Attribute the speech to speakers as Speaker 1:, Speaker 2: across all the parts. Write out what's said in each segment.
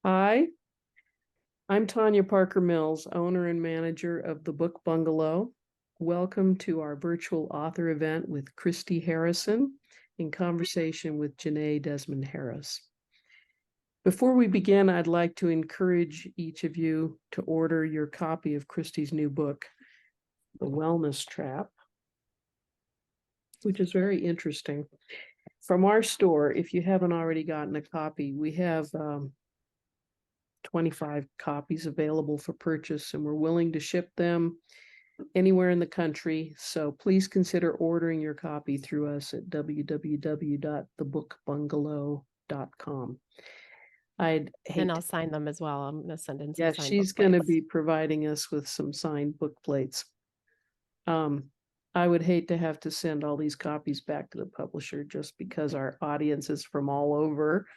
Speaker 1: Hi, I'm Tanya Parker Mills, owner and manager of the Book Bungalow. Welcome to our virtual author event with Christy Harrison in conversation with Janae Desmond Harris. Before we begin, I'd like to encourage each of you to order your copy of Christy's new book, The Wellness Trap, which is very interesting. From our store, if you haven't already gotten a copy, we have 25 copies available for purchase, and we're willing to ship them anywhere in the country. So please consider ordering your copy through us at www.thebookbungalow.com. And
Speaker 2: I'll sign them as well. I'm going to send in some signed
Speaker 1: she's
Speaker 2: book plates.
Speaker 1: going to be providing us with some signed book plates. I would hate to have to send all these copies back to the publisher just because our audience is from all over.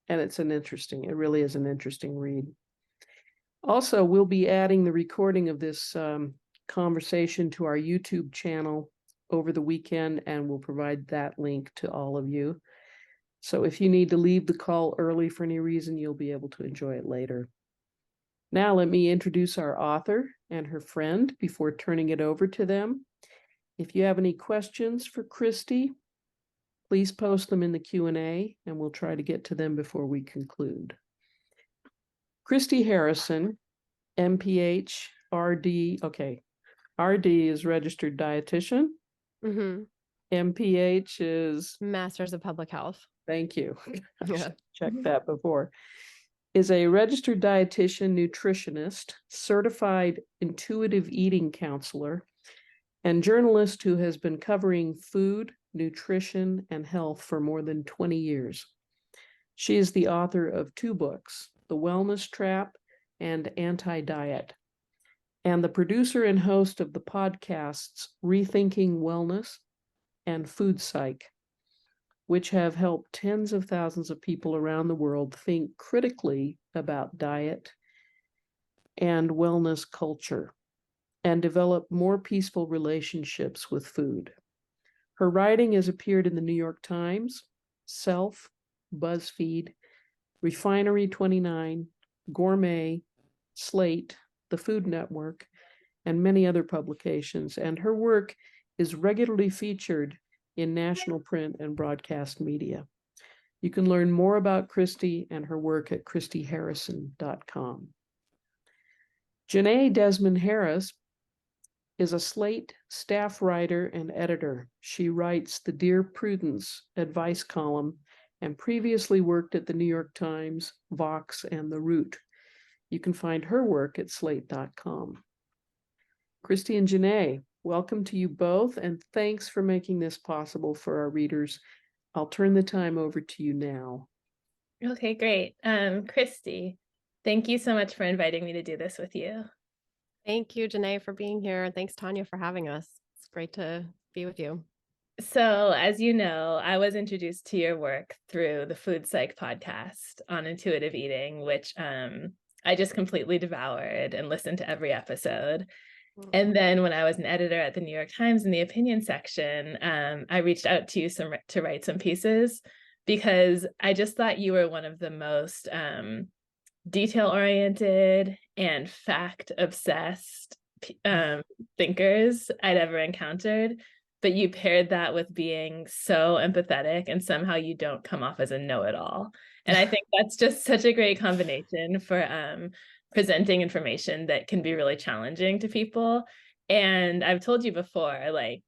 Speaker 1: And it really is an interesting read. Also, we'll be adding the recording of this conversation to our YouTube channel over the weekend, and we'll provide that link to all of you. So if you need to leave the call early for any reason, you'll be able to enjoy it later. Now let me introduce our author and her friend before turning it over to them. If you have any questions for Christy, please post them in the Q&A, and we'll try to get to them before we conclude. Christy Harrison, MPH, RD. Okay, RD is registered dietitian.
Speaker 2: Mm-hmm.
Speaker 1: MPH is
Speaker 2: Masters of Public Health.
Speaker 1: Thank you.
Speaker 2: Yeah.
Speaker 1: Checked that before. Is a registered dietitian, nutritionist, certified intuitive eating counselor, and journalist who has been covering food, nutrition, and health for more than 20 years. She is the author of 2 books, The Wellness Trap and Anti-Diet, and the producer and host of the podcasts Rethinking Wellness and Food Psych, which have helped tens of thousands of people around the world think critically about diet and wellness culture and develop more peaceful relationships with food. Her writing has appeared in the New York Times, Self, BuzzFeed, Refinery 29, Gourmet, Slate, The Food Network, and many other publications, and her work is regularly featured in national print and broadcast media. You can learn more about Christy and her work at christyharrison.com. Janae Desmond Harris is a Slate staff writer and editor. She writes the Dear Prudence advice column and previously worked at the New York Times, Vox, and The Root. You can find her work at slate.com. Christy and Janae, welcome to you both, and thanks for making this possible for our readers. I'll turn the time over to you now.
Speaker 3: Okay, great. Christy, thank you so much for inviting me to do this with you.
Speaker 2: Thank you, Janae, for being here. And thanks, Tanya, for having us. It's great to be with you.
Speaker 3: So, as you know, I was introduced to your work through the Food Psych podcast on intuitive eating, which I just completely devoured and listened to every episode. And then when I was an editor at the New York Times in the opinion section, I reached out to you to write some pieces because I just thought you were one of the most detail-oriented and fact-obsessed thinkers I'd ever encountered. But you paired that with being so empathetic, and somehow you don't come off as a know-it-all. And I think that's just such a great combination for presenting information that can be really challenging to people. And I've told you before, like,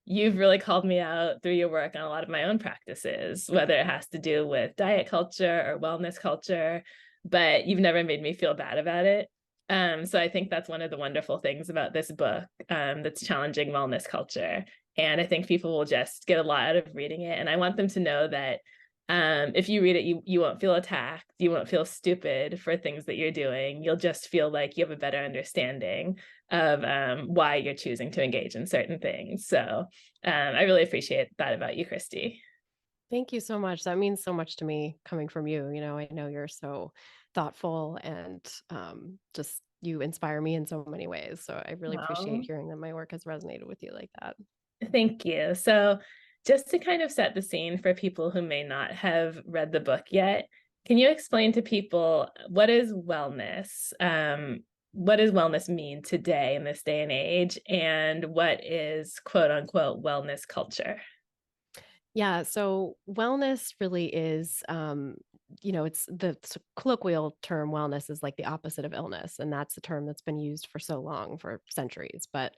Speaker 3: you've really called me out through your work on a lot of my own practices, whether it has to do with diet culture or wellness culture, but you've never made me feel bad about it. So I think that's one of the wonderful things about this book that's challenging wellness culture. And I think people will just get a lot out of reading it. And I want them to know that if you read it, you won't feel attacked. You won't feel stupid for things that you're doing. You'll just feel like you have a better understanding of why you're choosing to engage in certain things. So I really appreciate that about you, Christy.
Speaker 2: Thank you so much. That means so much to me coming from you. You know, I know you're so thoughtful and just you inspire me in so many ways. So I really appreciate hearing that my work has resonated with you like that.
Speaker 3: Thank you. So just to kind of set the scene for people who may not have read the book yet, Can you explain to people what is wellness? What does wellness mean today in this day and age? And what is quote unquote wellness culture?
Speaker 2: Yeah, so wellness really is, it's the colloquial term wellness is like the opposite of illness. And that's the term that's been used for so long, for centuries. But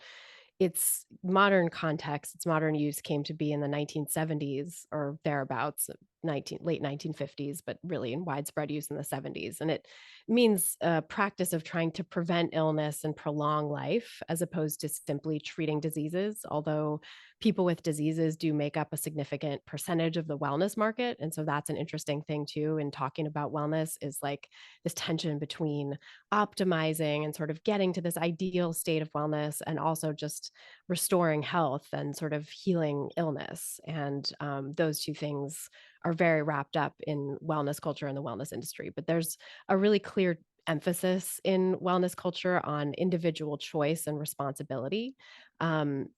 Speaker 2: its modern context, its modern use came to be in the 1970s or thereabouts, late 1950s, but really in widespread use in the 70s. And it means a practice of trying to prevent illness and prolong life as opposed to simply treating diseases, although people with diseases do make up a significant percentage of the wellness market. And so that's an interesting thing too in talking about wellness, is like this tension between optimizing and sort of getting to this ideal state of wellness and also just restoring health and sort of healing illness. And those two things are very wrapped up in wellness culture and the wellness industry. But there's a really clear emphasis in wellness culture on individual choice and responsibility. And,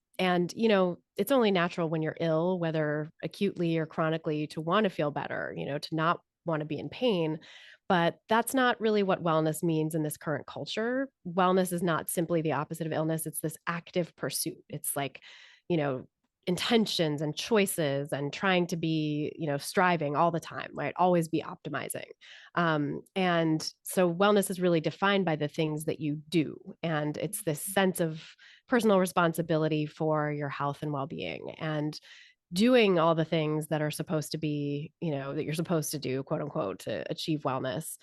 Speaker 2: it's only natural when you're ill, whether acutely or chronically, to want to feel better, to not want to be in pain. But that's not really what wellness means in this current culture. Wellness is not simply the opposite of illness, it's this active pursuit. It's like, you know, intentions and choices and trying to be, striving all the time, right? Always be optimizing. And so wellness is really defined by the things that you do. And it's this sense of personal responsibility for your health and well-being. And doing all the things that are supposed to be, that you're supposed to do, quote unquote, to achieve wellness,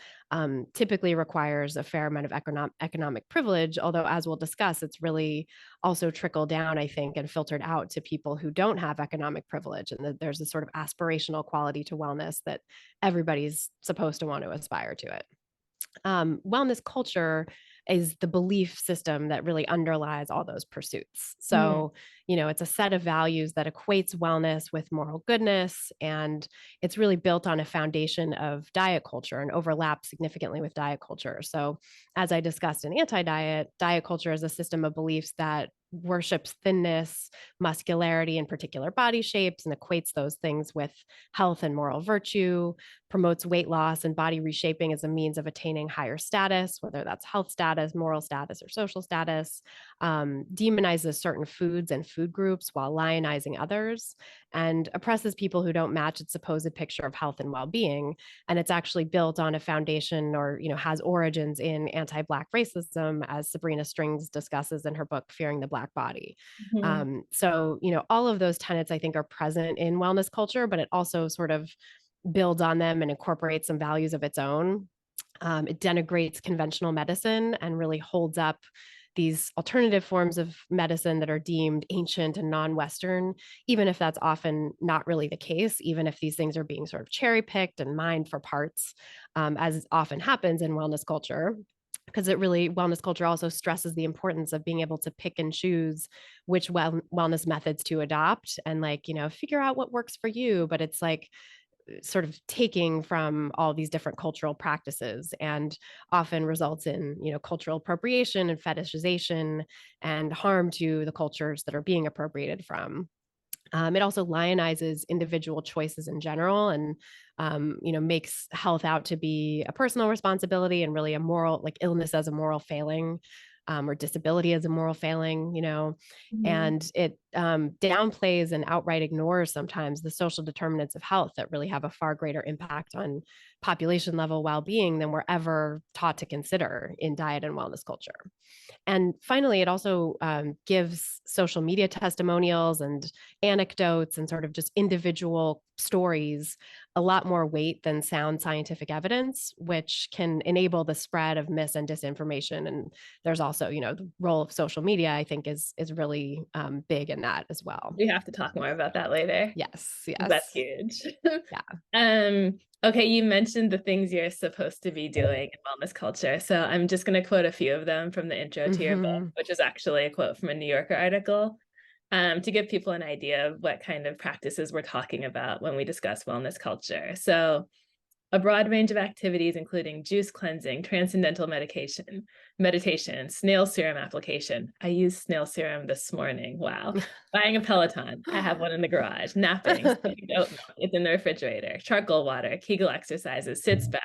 Speaker 2: typically requires a fair amount of economic privilege. Although, as we'll discuss, it's really also trickled down, I think, and filtered out to people who don't have economic privilege. And that there's a sort of aspirational quality to wellness that everybody's supposed to want to aspire to it. Wellness culture is the belief system that really underlies all those pursuits. So, it's a set of values that equates wellness with moral goodness. And it's really built on a foundation of diet culture and overlaps significantly with diet culture. So, as I discussed in anti-diet, diet culture is a system of beliefs that worships thinness, muscularity, and particular body shapes, and equates those things with health and moral virtue, promotes weight loss and body reshaping as a means of attaining higher status, whether that's health status, moral status, or social status, demonizes certain foods and food groups while lionizing others, and oppresses people who don't match its supposed picture of health and well-being. And it's actually built on a foundation, or, has origins in anti-Black racism, as Sabrina Strings discusses in her book, Fearing the Black Body. So, all of those tenets, I think, are present in wellness culture, but it also sort of builds on them and incorporates some values of its own. It denigrates conventional medicine and really holds up these alternative forms of medicine that are deemed ancient and non-Western, even if that's often not really the case, even if these things are being sort of cherry-picked and mined for parts, as often happens in wellness culture. Because wellness culture also stresses the importance of being able to pick and choose which wellness methods to adopt and figure out what works for you. But it's like sort of taking from all these different cultural practices, and often results in, cultural appropriation and fetishization and harm to the cultures that are being appropriated from. It also lionizes individual choices in general, and makes health out to be a personal responsibility and really a moral, like illness as a moral failing, or disability as a moral failing, and it downplays and outright ignores sometimes the social determinants of health that really have a far greater impact on population level well-being than we're ever taught to consider in diet and wellness culture. And finally, it also gives social media testimonials and anecdotes and sort of just individual stories a lot more weight than sound scientific evidence, which can enable the spread of mis and disinformation. And there's also, the role of social media, I think, is really big in that as well.
Speaker 3: We have to talk more about that later.
Speaker 2: Yes.
Speaker 3: That's huge.
Speaker 2: Yeah.
Speaker 3: Okay, you mentioned the things you're supposed to be doing in wellness culture. So I'm just going to quote a few of them from the intro to your book, which is actually a quote from a New Yorker article, to give people an idea of what kind of practices we're talking about when we discuss wellness culture. So a broad range of activities, including juice cleansing, transcendental meditation, snail serum application. I used snail serum this morning. Wow. Buying a Peloton. I have one in the garage. Napping. Oat milk. It's in the refrigerator. Charcoal water, Kegel exercises, sitz baths,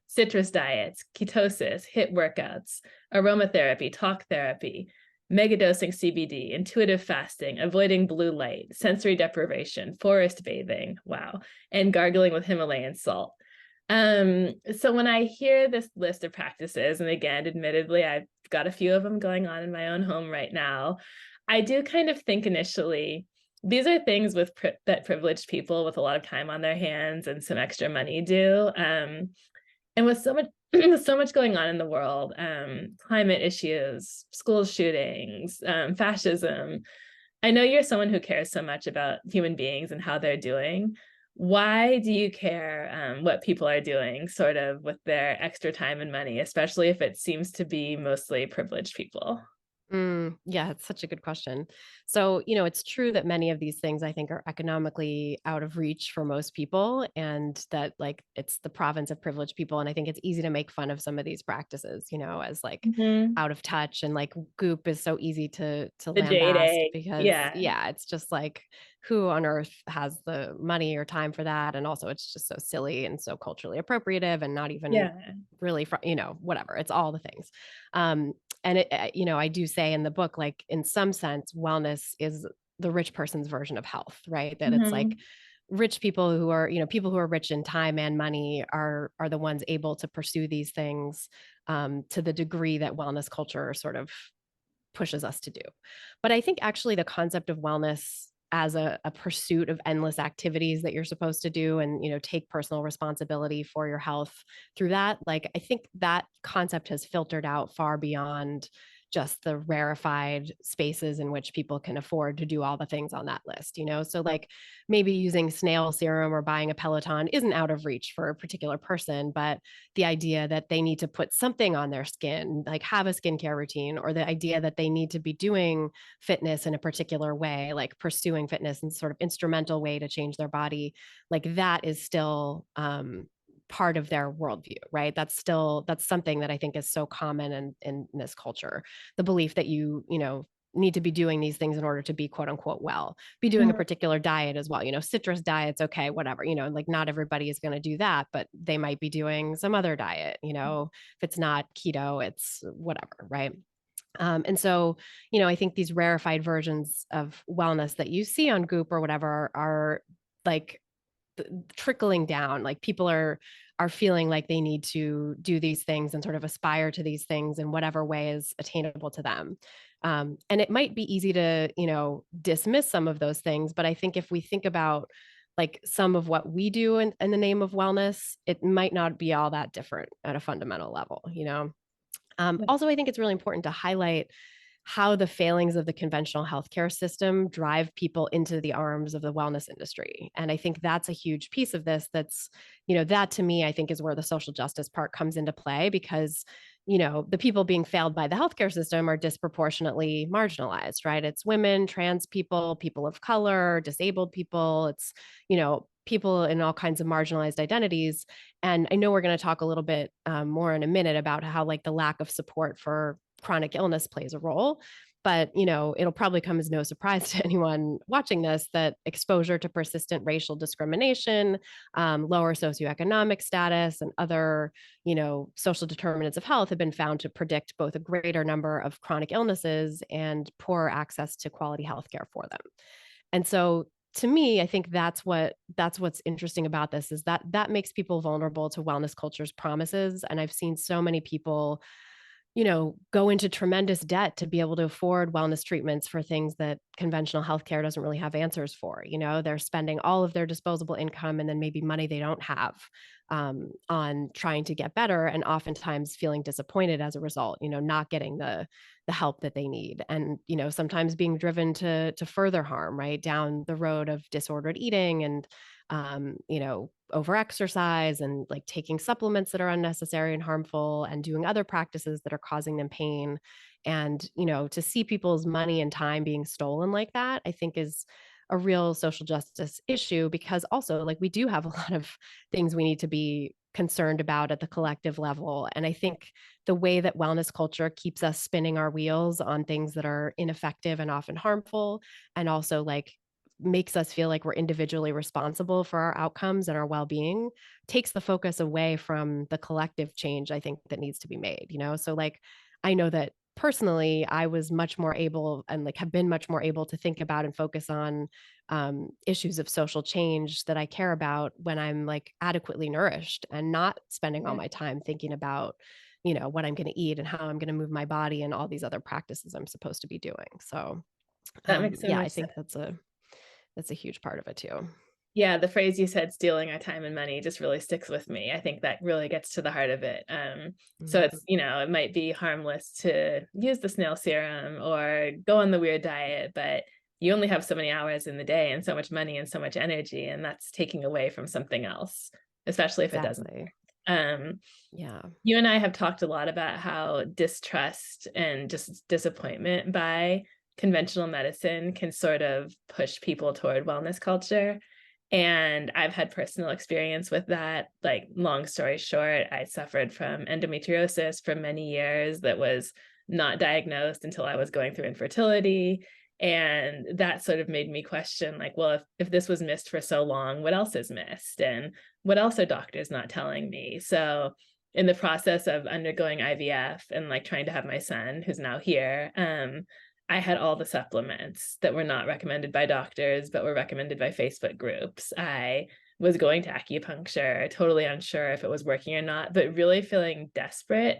Speaker 3: citrus diets, ketosis, HIIT workouts, aromatherapy, talk therapy, megadosing CBD, intuitive fasting, avoiding blue light, sensory deprivation, forest bathing, wow, and gargling with Himalayan salt. So when I hear this list of practices, and again, admittedly, I've got a few of them going on in my own home right now, I do kind of think initially, these are things that privileged people with a lot of time on their hands and some extra money do. And with so much so much going on in the world, climate issues, school shootings, fascism. I know you're someone who cares so much about human beings and how they're doing. Why do you care what people are doing sort of with their extra time and money, especially if it seems to be mostly privileged people?
Speaker 2: Yeah, it's such a good question. So, it's true that many of these things I think are economically out of reach for most people, and that like it's the province of privileged people. And I think it's easy to make fun of some of these practices, as like
Speaker 3: Mhm.
Speaker 2: out of touch, and like goop is so easy to
Speaker 3: The jade
Speaker 2: lambast
Speaker 3: egg.
Speaker 2: because
Speaker 3: Yeah.
Speaker 2: yeah, it's just like who on earth has the money or time for that? And also it's just so silly and so culturally appropriative and not even
Speaker 3: Yeah.
Speaker 2: really, whatever. It's all the things. Um, and I do say in the book, like in some sense, wellness is the rich person's version of health, right? That it's like
Speaker 3: Mhm.
Speaker 2: rich people who are, people who are rich in time and money are the ones able to pursue these things to the degree that wellness culture sort of pushes us to do. But I think actually the concept of wellness as a pursuit of endless activities that you're supposed to do and take personal responsibility for your health through that, like I think that concept has filtered out far beyond just the rarefied spaces in which people can afford to do all the things on that list, so like maybe using snail serum or buying a Peloton isn't out of reach for a particular person, but the idea that they need to put something on their skin, like have a skincare routine, or the idea that they need to be doing fitness in a particular way, like pursuing fitness in sort of instrumental way to change their body, like that is still part of their worldview, right? That's something that I think is so common in this culture. The belief that you need to be doing these things in order to be quote unquote well, be doing a
Speaker 3: Mhm.
Speaker 2: particular diet as well, citrus diets, okay, whatever, like not everybody is going to do that, but they might be doing some other diet, if it's not keto, it's whatever, right? And so, I think these rarefied versions of wellness that you see on Goop or whatever are like trickling down. Like people are feeling like they need to do these things and sort of aspire to these things in whatever way is attainable to them. And it might be easy to, dismiss some of those things, but I think if we think about like some of what we do in the name of wellness, it might not be all that different at a fundamental level. Also, I think it's really important to highlight how the failings of the conventional healthcare system drive people into the arms of the wellness industry. And I think that's a huge piece of this. That to me, I think is where the social justice part comes into play because, the people being failed by the healthcare system are disproportionately marginalized, right? It's women, trans people, people of color, disabled people. It's, people in all kinds of marginalized identities. And I know we're going to talk a little bit more in a minute about how like the lack of support for chronic illness plays a role. But, it'll probably come as no surprise to anyone watching this that exposure to persistent racial discrimination, lower socioeconomic status, and other, social determinants of health have been found to predict both a greater number of chronic illnesses and poorer access to quality healthcare for them. And so to me, I think that's what's interesting about this is that makes people vulnerable to wellness culture's promises. And I've seen so many people go into tremendous debt to be able to afford wellness treatments for things that conventional healthcare doesn't really have answers for. They're spending all of their disposable income and then maybe money they don't have on trying to get better, and oftentimes feeling disappointed as a result. Not getting the help that they need, and sometimes being driven to further harm, right, down the road of disordered eating and overexercise and like taking supplements that are unnecessary and harmful and doing other practices that are causing them pain. And, to see people's money and time being stolen like that, I think is a real social justice issue because also like we do have a lot of things we need to be concerned about at the collective level. And I think the way that wellness culture keeps us spinning our wheels on things that are ineffective and often harmful, and also like makes us feel like we're individually responsible for our outcomes and our well-being, takes the focus away from the collective change I think that needs to be made, you know? So like I know that personally I was much more able and like have been much more able to think about and focus on issues of social change that I care about when I'm like adequately nourished and not spending all
Speaker 3: Yeah.
Speaker 2: my time thinking about, you know, what I'm going to eat and how I'm going to move my body and all these other practices I'm supposed to be doing. So
Speaker 3: That makes so
Speaker 2: yeah,
Speaker 3: much
Speaker 2: I
Speaker 3: sense.
Speaker 2: think that's a huge part of it too.
Speaker 3: Yeah, the phrase you said, stealing our time and money, just really sticks with me. I think that really gets to the heart of it. So
Speaker 2: Mhm.
Speaker 3: it's, it might be harmless to use the snail serum or go on the weird diet, but you only have so many hours in the day and so much money and so much energy, and that's taking away from something else, especially if it doesn't.
Speaker 2: Exactly.
Speaker 3: Um,
Speaker 2: Yeah.
Speaker 3: you and I have talked a lot about how distrust and just disappointment by conventional medicine can sort of push people toward wellness culture. And I've had personal experience with that. Like, long story short, I suffered from endometriosis for many years that was not diagnosed until I was going through infertility. And that sort of made me question, like, well, if this was missed for so long, what else is missed? And what else are doctors not telling me? So in the process of undergoing IVF and like trying to have my son, who's now here, I had all the supplements that were not recommended by doctors, but were recommended by Facebook groups. I was going to acupuncture, totally unsure if it was working or not, but really feeling desperate.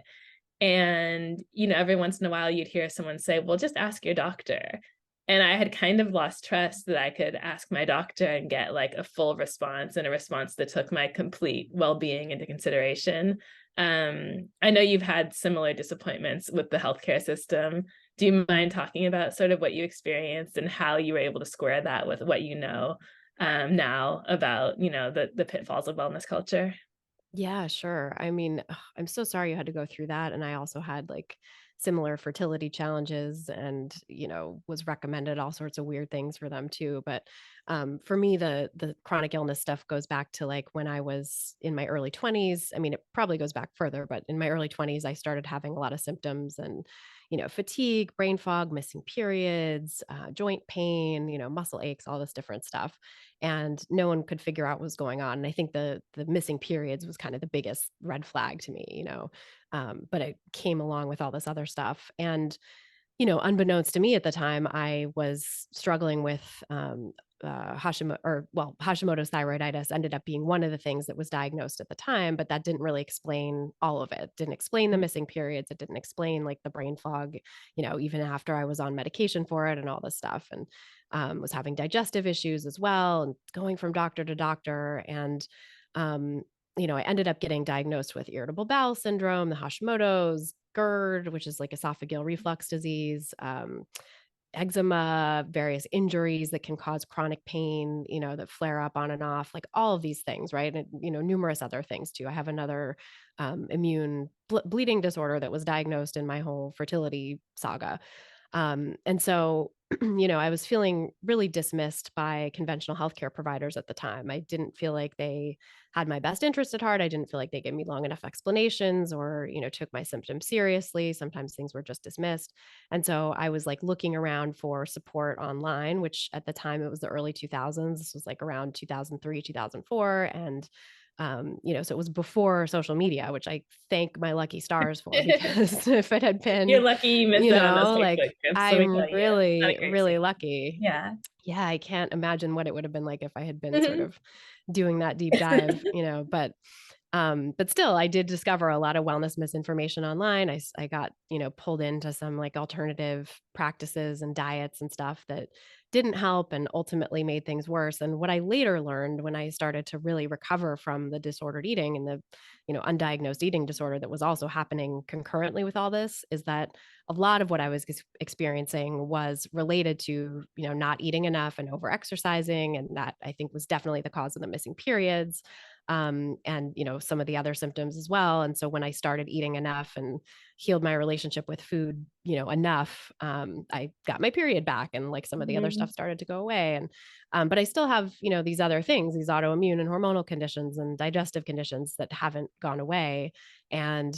Speaker 3: And, every once in a while you'd hear someone say, well, just ask your doctor. And I had kind of lost trust that I could ask my doctor and get like a full response, and a response that took my complete well-being into consideration. I know you've had similar disappointments with the healthcare system. Do you mind talking about sort of what you experienced and how you were able to square that with what now about, the pitfalls of wellness culture?
Speaker 2: Yeah, sure. I mean, I'm so sorry you had to go through that. And I also had like similar fertility challenges and, was recommended all sorts of weird things for them too. But for me, the chronic illness stuff goes back to like when I was in my early 20s. I mean, it probably goes back further, but in my early 20s, I started having a lot of symptoms and, fatigue, brain fog, missing periods, joint pain, muscle aches, all this different stuff, and no one could figure out what was going on. And I think the missing periods was kind of the biggest red flag to me, but it came along with all this other stuff. And, unbeknownst to me at the time, I was struggling with Hashimoto's thyroiditis ended up being one of the things that was diagnosed at the time, but that didn't really explain all of it. Didn't explain the missing periods. It didn't explain like the brain fog, even after I was on medication for it and all this stuff. And was having digestive issues as well and going from doctor to doctor. And, I ended up getting diagnosed with irritable bowel syndrome, the Hashimoto's, GERD, which is like esophageal reflux disease, eczema, various injuries that can cause chronic pain, that flare up on and off, like all of these things, right? And, numerous other things too. I have another immune bleeding disorder that was diagnosed in my whole fertility saga. And so, I was feeling really dismissed by conventional healthcare providers at the time. I didn't feel like they had my best interest at heart. I didn't feel like they gave me long enough explanations or, took my symptoms seriously. Sometimes things were just dismissed. And so I was like looking around for support online, which at the time it was the early 2000s. This was like around 2003, 2004. And so it was before social media, which I thank my lucky stars for, because if it had
Speaker 3: You're
Speaker 2: been,
Speaker 3: lucky you missed out on those
Speaker 2: like
Speaker 3: Facebook groups, let me
Speaker 2: I'm
Speaker 3: tell you. Not a
Speaker 2: really,
Speaker 3: great
Speaker 2: really
Speaker 3: scene.
Speaker 2: lucky.
Speaker 3: Yeah.
Speaker 2: Yeah, I can't imagine what it would have been like if I had been sort
Speaker 3: Mhm.
Speaker 2: of doing that deep dive, but still, I did discover a lot of wellness misinformation online. I got, pulled into some like alternative practices and diets and stuff that didn't help and ultimately made things worse. And what I later learned when I started to really recover from the disordered eating and the, undiagnosed eating disorder that was also happening concurrently with all this is that a lot of what I was experiencing was related to, not eating enough and over exercising. And that I think was definitely the cause of the missing periods. and, some of the other symptoms as well. And so when I started eating enough and healed my relationship with food, enough, I got my period back, and like some of the other
Speaker 3: Mhm.
Speaker 2: stuff started to go away. And, but I still have, these other things, these autoimmune and hormonal conditions and digestive conditions that haven't gone away. And,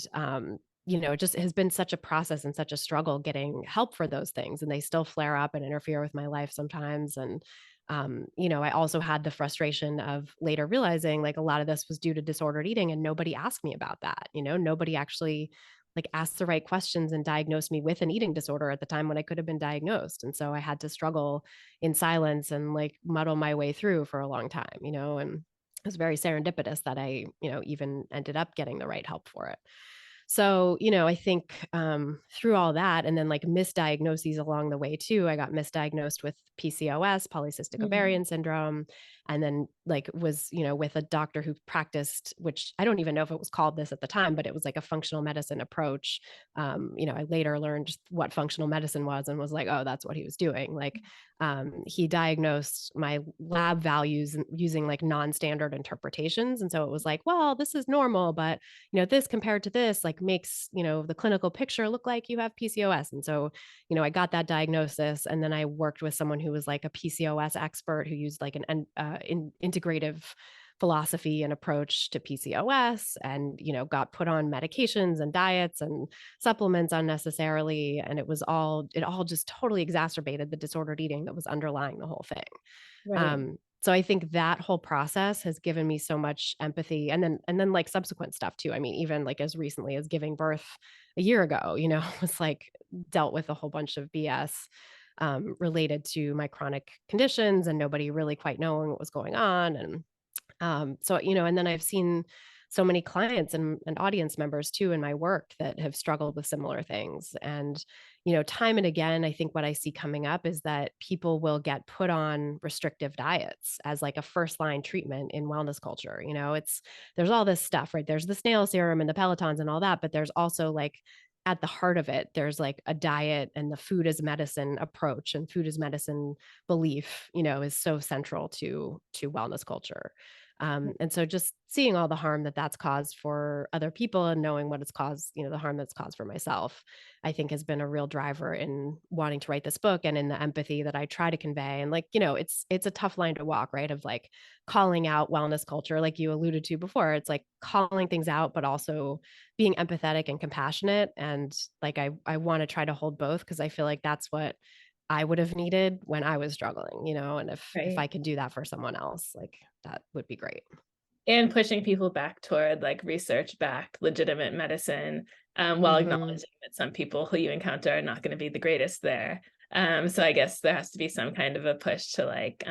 Speaker 2: it just has been such a process and such a struggle getting help for those things. And they still flare up and interfere with my life sometimes. And, I also had the frustration of later realizing like a lot of this was due to disordered eating, and nobody asked me about that. Nobody actually like asked the right questions and diagnosed me with an eating disorder at the time when I could have been diagnosed. And so I had to struggle in silence and like muddle my way through for a long time, and it was very serendipitous that I, even ended up getting the right help for it. So, I think through all that, and then like misdiagnoses along the way too, I got misdiagnosed with PCOS, polycystic
Speaker 3: Mhm.
Speaker 2: ovarian syndrome, and then like was, with a doctor who practiced, which I don't even know if it was called this at the time, but it was like a functional medicine approach. I later learned what functional medicine was and was like, oh, that's what he was doing. Like, he diagnosed my lab values using like non-standard interpretations. And so it was like, well, this is normal, but this compared to this, like makes, the clinical picture look like you have PCOS. And so, I got that diagnosis, and then I worked with someone who was like a PCOS expert who used like an integrative philosophy and approach to PCOS, and, got put on medications and diets and supplements unnecessarily. And it all just totally exacerbated the disordered eating that was underlying the whole thing.
Speaker 3: Right.
Speaker 2: So I think that whole process has given me so much empathy, and then like subsequent stuff too. I mean, even like as recently as giving birth a year ago, was like dealt with a whole bunch of BS related to my chronic conditions and nobody really quite knowing what was going on. And so, and then I've seen so many clients and audience members too in my work that have struggled with similar things. And, time and again, I think what I see coming up is that people will get put on restrictive diets as like a first line treatment in wellness culture. There's all this stuff, right? There's the snail serum and the Pelotons and all that, but there's also like, at the heart of it, there's like a diet and the food as medicine approach, and food as medicine belief, is so central to wellness culture. And so just seeing all the harm that that's caused for other people and knowing what it's caused, the harm that's caused for myself, I think has been a real driver in wanting to write this book and in the empathy that I try to convey. And like, it's a tough line to walk, right? Of like calling out wellness culture, like you alluded to before. It's like calling things out, but also being empathetic and compassionate. And like, I want to try to hold both, because I feel like that's what I would have needed when I was struggling, and if
Speaker 3: Right.
Speaker 2: I could do that for someone else, like that would be great.
Speaker 3: And pushing people back toward like research backed legitimate medicine, while
Speaker 2: Mhm.
Speaker 3: acknowledging that some people who you encounter are not going to be the greatest there. So I guess there has to be some kind of a push to like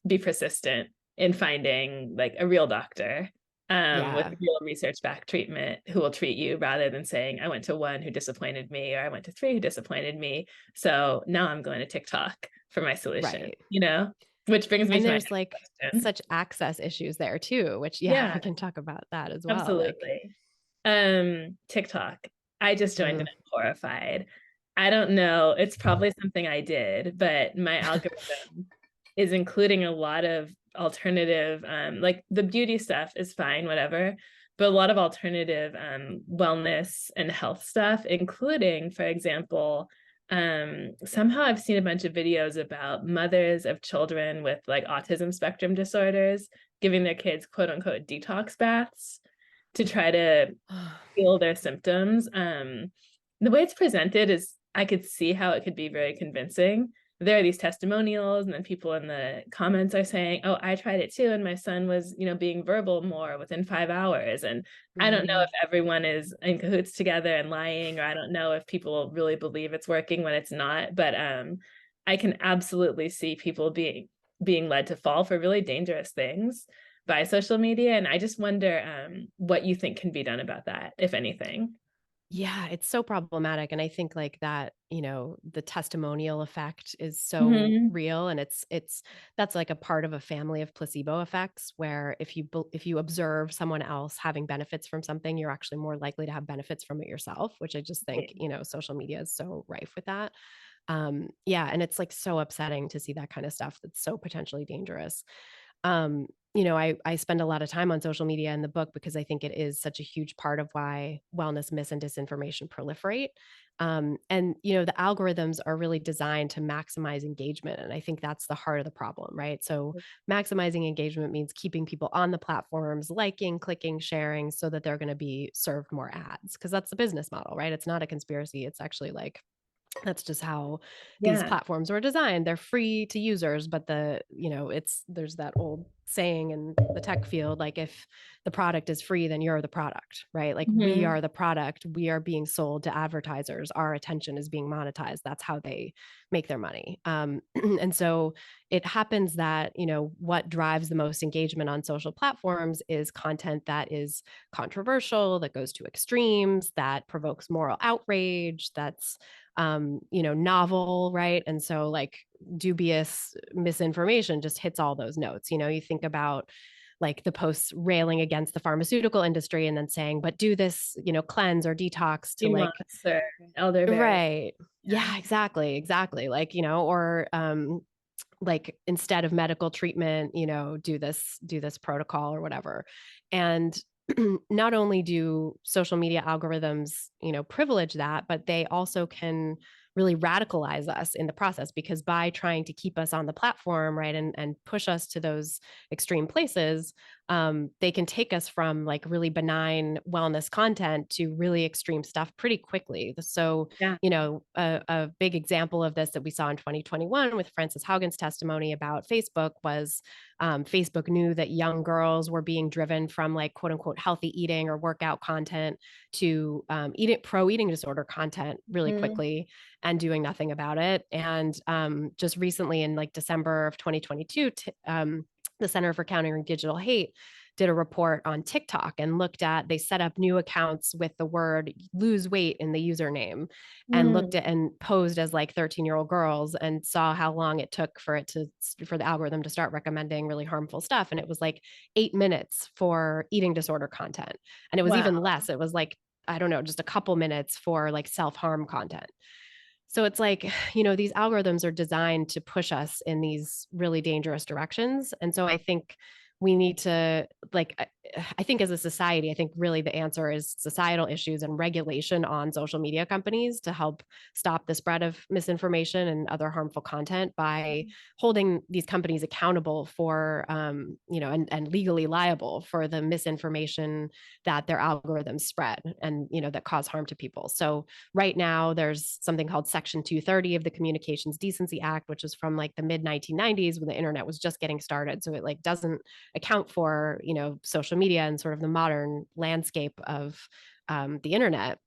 Speaker 3: be persistent in finding like a real doctor with
Speaker 2: Yeah.
Speaker 3: real research backed treatment who will treat you, rather than saying, I went to one who disappointed me, or I went to three who disappointed me, so now I'm going to TikTok for my solution,
Speaker 2: Right.
Speaker 3: Which brings me
Speaker 2: And
Speaker 3: to my
Speaker 2: there's
Speaker 3: next
Speaker 2: like
Speaker 3: question.
Speaker 2: such access issues there too, which yeah,
Speaker 3: Yeah,
Speaker 2: we can talk about that as well. Like,
Speaker 3: absolutely. TikTok. I just joined and
Speaker 2: mhm.
Speaker 3: I'm horrified. I don't know. It's probably something I did, but my algorithm is including a lot of alternative, like the beauty stuff is fine, whatever, but a lot of alternative wellness and health stuff, including, for example, somehow I've seen a bunch of videos about mothers of children with like autism spectrum disorders giving their kids quote unquote detox baths to try to heal their symptoms. The way it's presented is I could see how it could be very convincing. There are these testimonials, and then people in the comments are saying, oh, I tried it too, and my son was, being verbal more within 5 hours. And I don't know
Speaker 2: Mhm.
Speaker 3: if everyone is in cahoots together and lying, or I don't know if people really believe it's working when it's not. But I can absolutely see people being led to fall for really dangerous things by social media. And I just wonder what you think can be done about that, if anything.
Speaker 2: Yeah, it's so problematic. And I think like that, the testimonial effect is so
Speaker 3: Hmm.
Speaker 2: real. And it's that's like a part of a family of placebo effects, where if you observe someone else having benefits from something, you're actually more likely to have benefits from it yourself, which I just think, social media is so rife with that. Yeah, and it's like so upsetting to see that kind of stuff that's so potentially dangerous. Um, I spend a lot of time on social media in the book because I think it is such a huge part of why wellness myths and disinformation proliferate. And the algorithms are really designed to maximize engagement. And I think that's the heart of the problem, right? So maximizing engagement means keeping people on the platforms, liking, clicking, sharing, so that they're going to be served more ads, because that's the business model, right? It's not a conspiracy. It's actually like, that's just how these
Speaker 3: Yeah.
Speaker 2: platforms were designed. They're free to users, but there's that old saying in the tech field, like, if the product is free, then you're the product, right? Like, we
Speaker 3: Mhm.
Speaker 2: are the product. We are being sold to advertisers. Our attention is being monetized. That's how they make their money. And so it happens that, what drives the most engagement on social platforms is content that is controversial, that goes to extremes, that provokes moral outrage, that's novel, right? And so, like, dubious misinformation just hits all those notes. You think about like the posts railing against the pharmaceutical industry and then saying, but do this, cleanse or detox to,
Speaker 3: Sea
Speaker 2: like,
Speaker 3: moss or elderberry.
Speaker 2: right.
Speaker 3: Yeah.
Speaker 2: Yeah, exactly. Like, or like, instead of medical treatment, do this protocol or whatever. And not only do social media algorithms, privilege that, but they also can really radicalize us in the process, because by trying to keep us on the platform, right, and push us to those extreme places, they can take us from like really benign wellness content to really extreme stuff pretty quickly. So,
Speaker 3: Yeah.
Speaker 2: a big example of this that we saw in 2021 with Frances Haugen's testimony about Facebook was, Facebook knew that young girls were being driven from, like, quote unquote healthy eating or workout content to pro eating disorder content really
Speaker 3: Mm.
Speaker 2: quickly, and doing nothing about it. And just recently, in like December of 2022, the Center for Countering Digital Hate did a report on TikTok and they set up new accounts with the word lose weight in the username, and
Speaker 3: Mm.
Speaker 2: looked at and posed as like 13-year-old girls, and saw how long it took for the algorithm to start recommending really harmful stuff. And it was like 8 minutes for eating disorder content. And it was
Speaker 3: Wow.
Speaker 2: even less. It was like, I don't know, just a couple minutes for like self-harm content. So it's like, these algorithms are designed to push us in these really dangerous directions. And so I think we need to, like, I think as a society, I think really the answer is societal issues and regulation on social media companies to help stop the spread of misinformation and other harmful content by holding these companies accountable for, and legally liable for the misinformation that their algorithms spread and, that cause harm to people. So right now, there's something called Section 230 of the Communications Decency Act, which is from like the mid 1990s when the internet was just getting started. So it like doesn't account for, social media and sort of the modern landscape of the internet.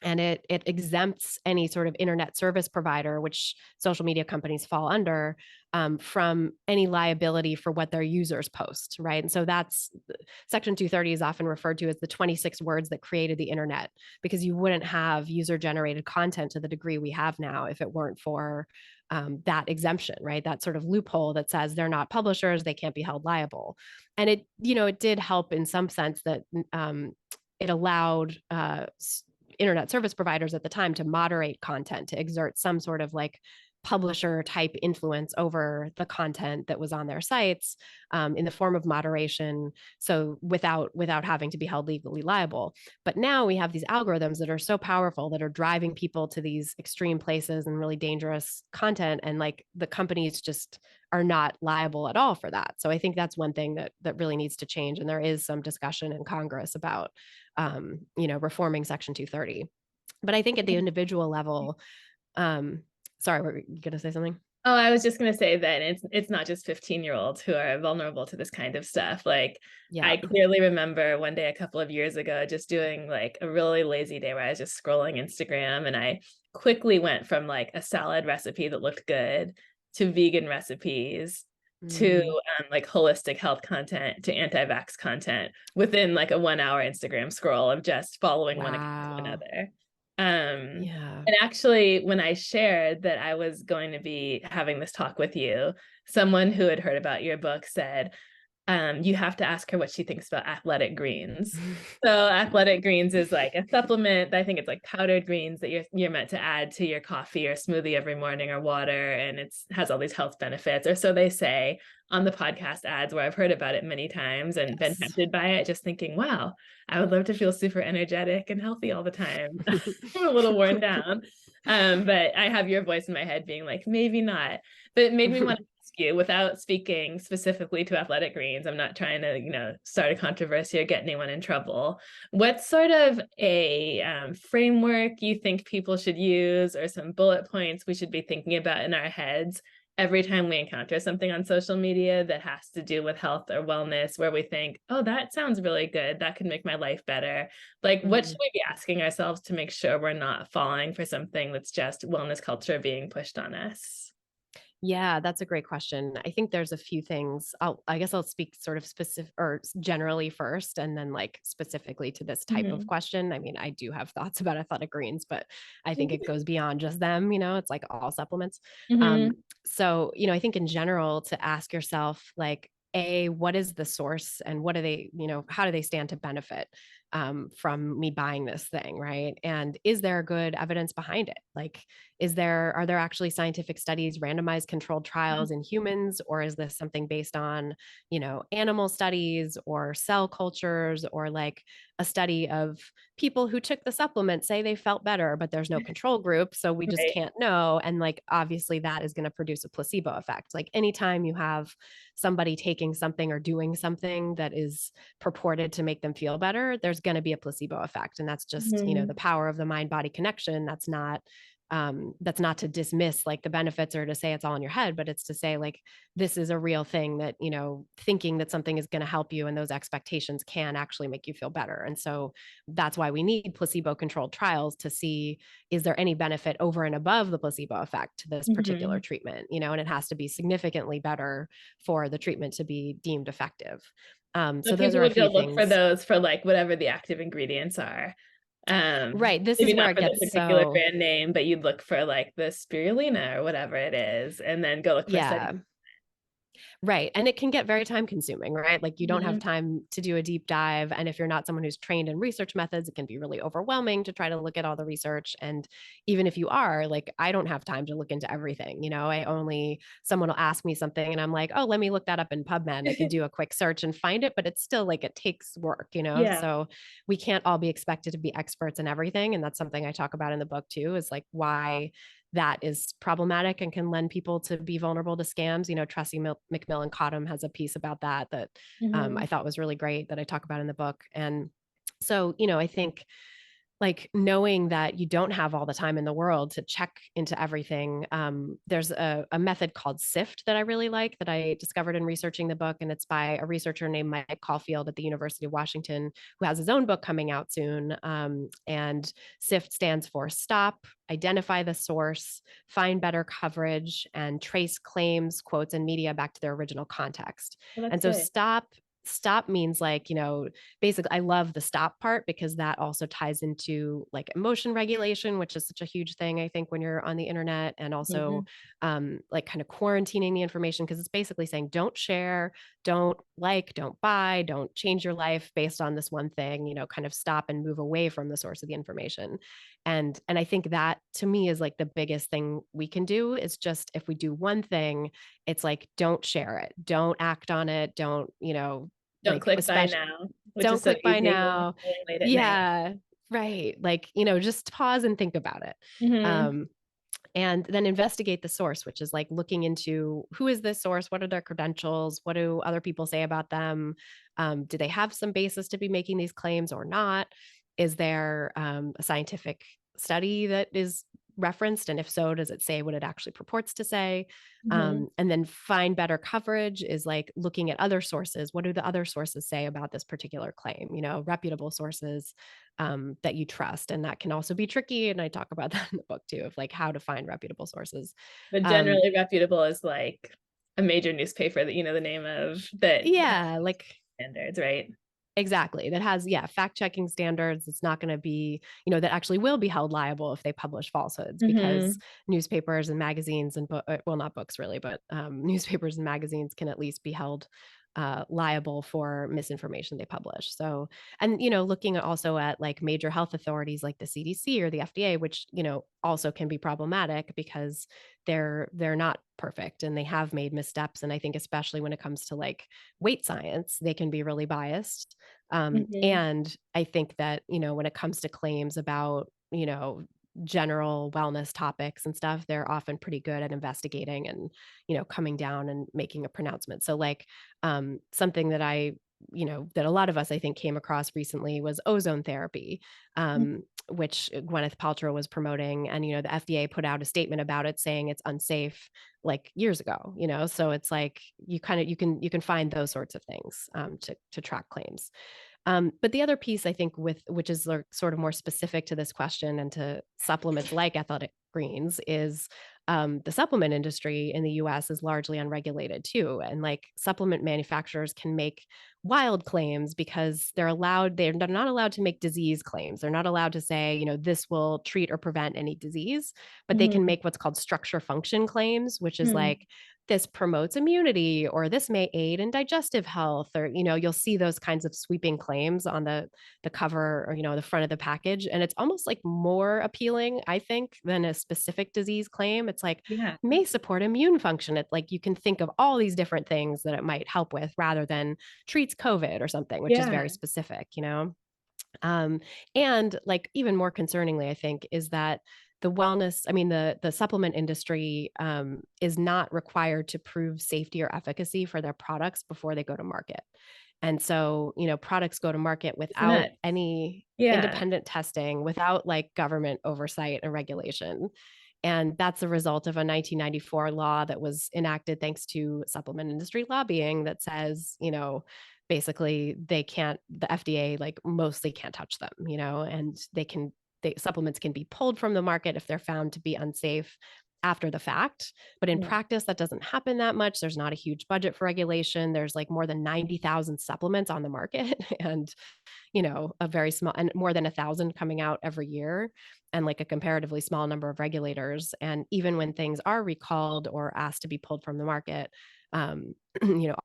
Speaker 2: And it exempts any sort of internet service provider, which social media companies fall under, from any liability for what their users post, right? And so that's Section 230 is often referred to as the 26 words that created the internet, because you wouldn't have user generated content to the degree we have now if it weren't for that exemption, right? That sort of loophole that says they're not publishers, they can't be held liable. And it did help in some sense that it allowed internet service providers at the time to moderate content, to exert some sort of like publisher type influence over the content that was on their sites, in the form of moderation, so without having to be held legally liable. But now we have these algorithms that are so powerful that are driving people to these extreme places and really dangerous content, and like the companies just are not liable at all for that. So I think that's one thing that really needs to change, and there is some discussion in Congress about reforming Section 230. But I think at the individual level, sorry, were you going to say something?
Speaker 3: Oh, I was just going to say that it's not just 15-year-olds who are vulnerable to this kind of stuff. Like,
Speaker 2: Yeah.
Speaker 3: I clearly remember one day a couple of years ago just doing like a really lazy day where I was just scrolling Instagram, and I quickly went from like a salad recipe that looked good to vegan recipes to like holistic health content to anti-vax content within like a 1 hour Instagram scroll of just following one account to
Speaker 2: Wow.
Speaker 3: another.
Speaker 2: Yeah.
Speaker 3: And actually, when I shared that I was going to be having this talk with you, someone who had heard about your book said, you have to ask her what she thinks about athletic greens. So athletic greens is like a supplement. I think it's like powdered greens that you're meant to add to your coffee or smoothie every morning or water, and it's has all these health benefits, or so they say on the podcast ads, where I've heard about it many times and been tempted by it, just thinking, wow, I would love to feel super energetic and healthy all the time. I'm a little worn down. But I have your voice in my head being like, maybe not. But it made me want to ask you, without speaking specifically to athletic greens, I'm not trying to, start a controversy or get anyone in trouble. What sort of a framework you think people should use, or some bullet points we should be thinking about in our heads every time we encounter something on social media that has to do with health or wellness, where we think, oh, that sounds really good, that could make my life better? Like, what should we be asking ourselves to make sure we're not falling for something that's just wellness culture being pushed on us?
Speaker 2: Yeah, that's a great question. I think there's a few things. I guess I'll speak sort of specific or generally first, and then like specifically to this type of question. I mean, I do have thoughts about athletic greens, but I think it goes beyond just them, it's like all supplements. So, I think in general to ask yourself, like, what is the source, and what do they, how do they stand to benefit from me buying this thing, right? And is there good evidence behind it? Like, are there actually scientific studies, randomized controlled trials in humans, or is this something based on, animal studies or cell cultures, or like a study of people who took the supplement say they felt better, but there's no control group, so we just can't know. And like, obviously that is going to produce a placebo effect. Like, anytime you have somebody taking something or doing something that is purported to make them feel better, there's going to be a placebo effect. And that's just, the power of the mind body connection. That's not to dismiss like the benefits or to say it's all in your head, but it's to say like, this is a real thing that, thinking that something is going to help you and those expectations can actually make you feel better. And so that's why we need placebo controlled trials to see, is there any benefit over and above the placebo effect to this particular treatment, and it has to be significantly better for the treatment to be deemed effective. So those are a few things.
Speaker 3: Look for those for like whatever the active ingredients are.
Speaker 2: Right. This
Speaker 3: maybe
Speaker 2: is where
Speaker 3: not
Speaker 2: it
Speaker 3: for
Speaker 2: gets
Speaker 3: the particular
Speaker 2: so
Speaker 3: brand name, but you'd look for like the spirulina or whatever it is, and then go look for studies.
Speaker 2: Right. And it can get very time consuming, right? Like, you don't have time to do a deep dive. And if you're not someone who's trained in research methods, it can be really overwhelming to try to look at all the research. And even if you are, like, I don't have time to look into everything. Someone will ask me something and I'm like, oh, let me look that up in PubMed. I can do a quick search and find it, but it's still like, it takes work, So we can't all be expected to be experts in everything. And that's something I talk about in the book too, is like why that is problematic and can lend people to be vulnerable to scams. Tressie McMillan Cottom has a piece about that I thought was really great, that I talk about in the book. And so, I think like knowing that you don't have all the time in the world to check into everything. There's a method called SIFT that I really like, that I discovered in researching the book. And it's by a researcher named Mike Caulfield at the University of Washington, who has his own book coming out soon. And SIFT stands for stop, identify the source, find better coverage, and trace claims, quotes, and media back to their original context. And so stop means like, basically, I love the stop part because that also ties into like emotion regulation, which is such a huge thing, I think, when you're on the internet, and also like kind of quarantining the information, because it's basically saying don't share, don't like, don't buy, don't change your life based on this one thing, kind of stop and move away from the source of the information. And I think that to me is like the biggest thing we can do, is just, if we do one thing, it's like, don't share it, don't act on it, don't
Speaker 3: like, click buy now,
Speaker 2: don't click buy now. Yeah, right. Like, just pause and think about it. And then investigate the source, which is like looking into, who is this source? What are their credentials? What do other people say about them? Do they have some basis to be making these claims or not? Is there a scientific study that is referenced? And if so, does it say what it actually purports to say? And then find better coverage is like looking at other sources. What do the other sources say about this particular claim? Reputable sources that you trust. And that can also be tricky. And I talk about that in the book too, of like how to find reputable sources.
Speaker 3: But generally reputable is like a major newspaper that the name of, that
Speaker 2: like
Speaker 3: standards, right?
Speaker 2: Exactly. That has, fact-checking standards. It's not going to be, that actually will be held liable if they publish falsehoods, because newspapers and magazines and well, not books really, but newspapers and magazines can at least be held liable for misinformation they publish. So, and, looking also at like major health authorities like the CDC or the FDA, which, also can be problematic because they're not perfect and they have made missteps. And I think especially when it comes to like weight science, they can be really biased.
Speaker 3: Mhm.
Speaker 2: And I think that, when it comes to claims about, general wellness topics and stuff, they're often pretty good at investigating and, coming down and making a pronouncement. So like something that that a lot of us I think came across recently was ozone therapy, which Gwyneth Paltrow was promoting. And, the FDA put out a statement about it saying it's unsafe like years ago, so it's like you can find those sorts of things to track claims. But the other piece I think which is sort of more specific to this question and to supplements like athletic greens is the supplement industry in the US is largely unregulated too. And like supplement manufacturers can make wild claims because they're not allowed to make disease claims. They're not allowed to say, this will treat or prevent any disease, but they can
Speaker 3: Mhm.
Speaker 2: make what's called structure function claims, which is
Speaker 3: Mhm.
Speaker 2: like this promotes immunity or this may aid in digestive health, or you'll see those kinds of sweeping claims on the cover or the front of the package, and it's almost like more appealing I think than a specific disease claim. It's like
Speaker 3: Yeah.
Speaker 2: may support immune function. It's like you can think of all these different things that it might help with rather than treats COVID or something, which is
Speaker 3: Yeah.
Speaker 2: very specific. um, and like even more concerningly, I think, is that the wellness, I mean, the supplement industry is not required to prove safety or efficacy for their products before they go to market. And so, products go to market
Speaker 3: It's
Speaker 2: without
Speaker 3: nuts.
Speaker 2: any
Speaker 3: Yeah.
Speaker 2: independent testing, without like government oversight and regulation. And that's a result of a 1994 law that was enacted thanks to supplement industry lobbying that says, basically the FDA like mostly can't touch them, and supplements can be pulled from the market if they're found to be unsafe after the fact. But in
Speaker 3: Yeah.
Speaker 2: practice, that doesn't happen that much. There's not a huge budget for regulation. There's like more than 90,000 supplements on the market and, a very small and more than 1,000 coming out every year, and like a comparatively small number of regulators. And even when things are recalled or asked to be pulled from the market, um,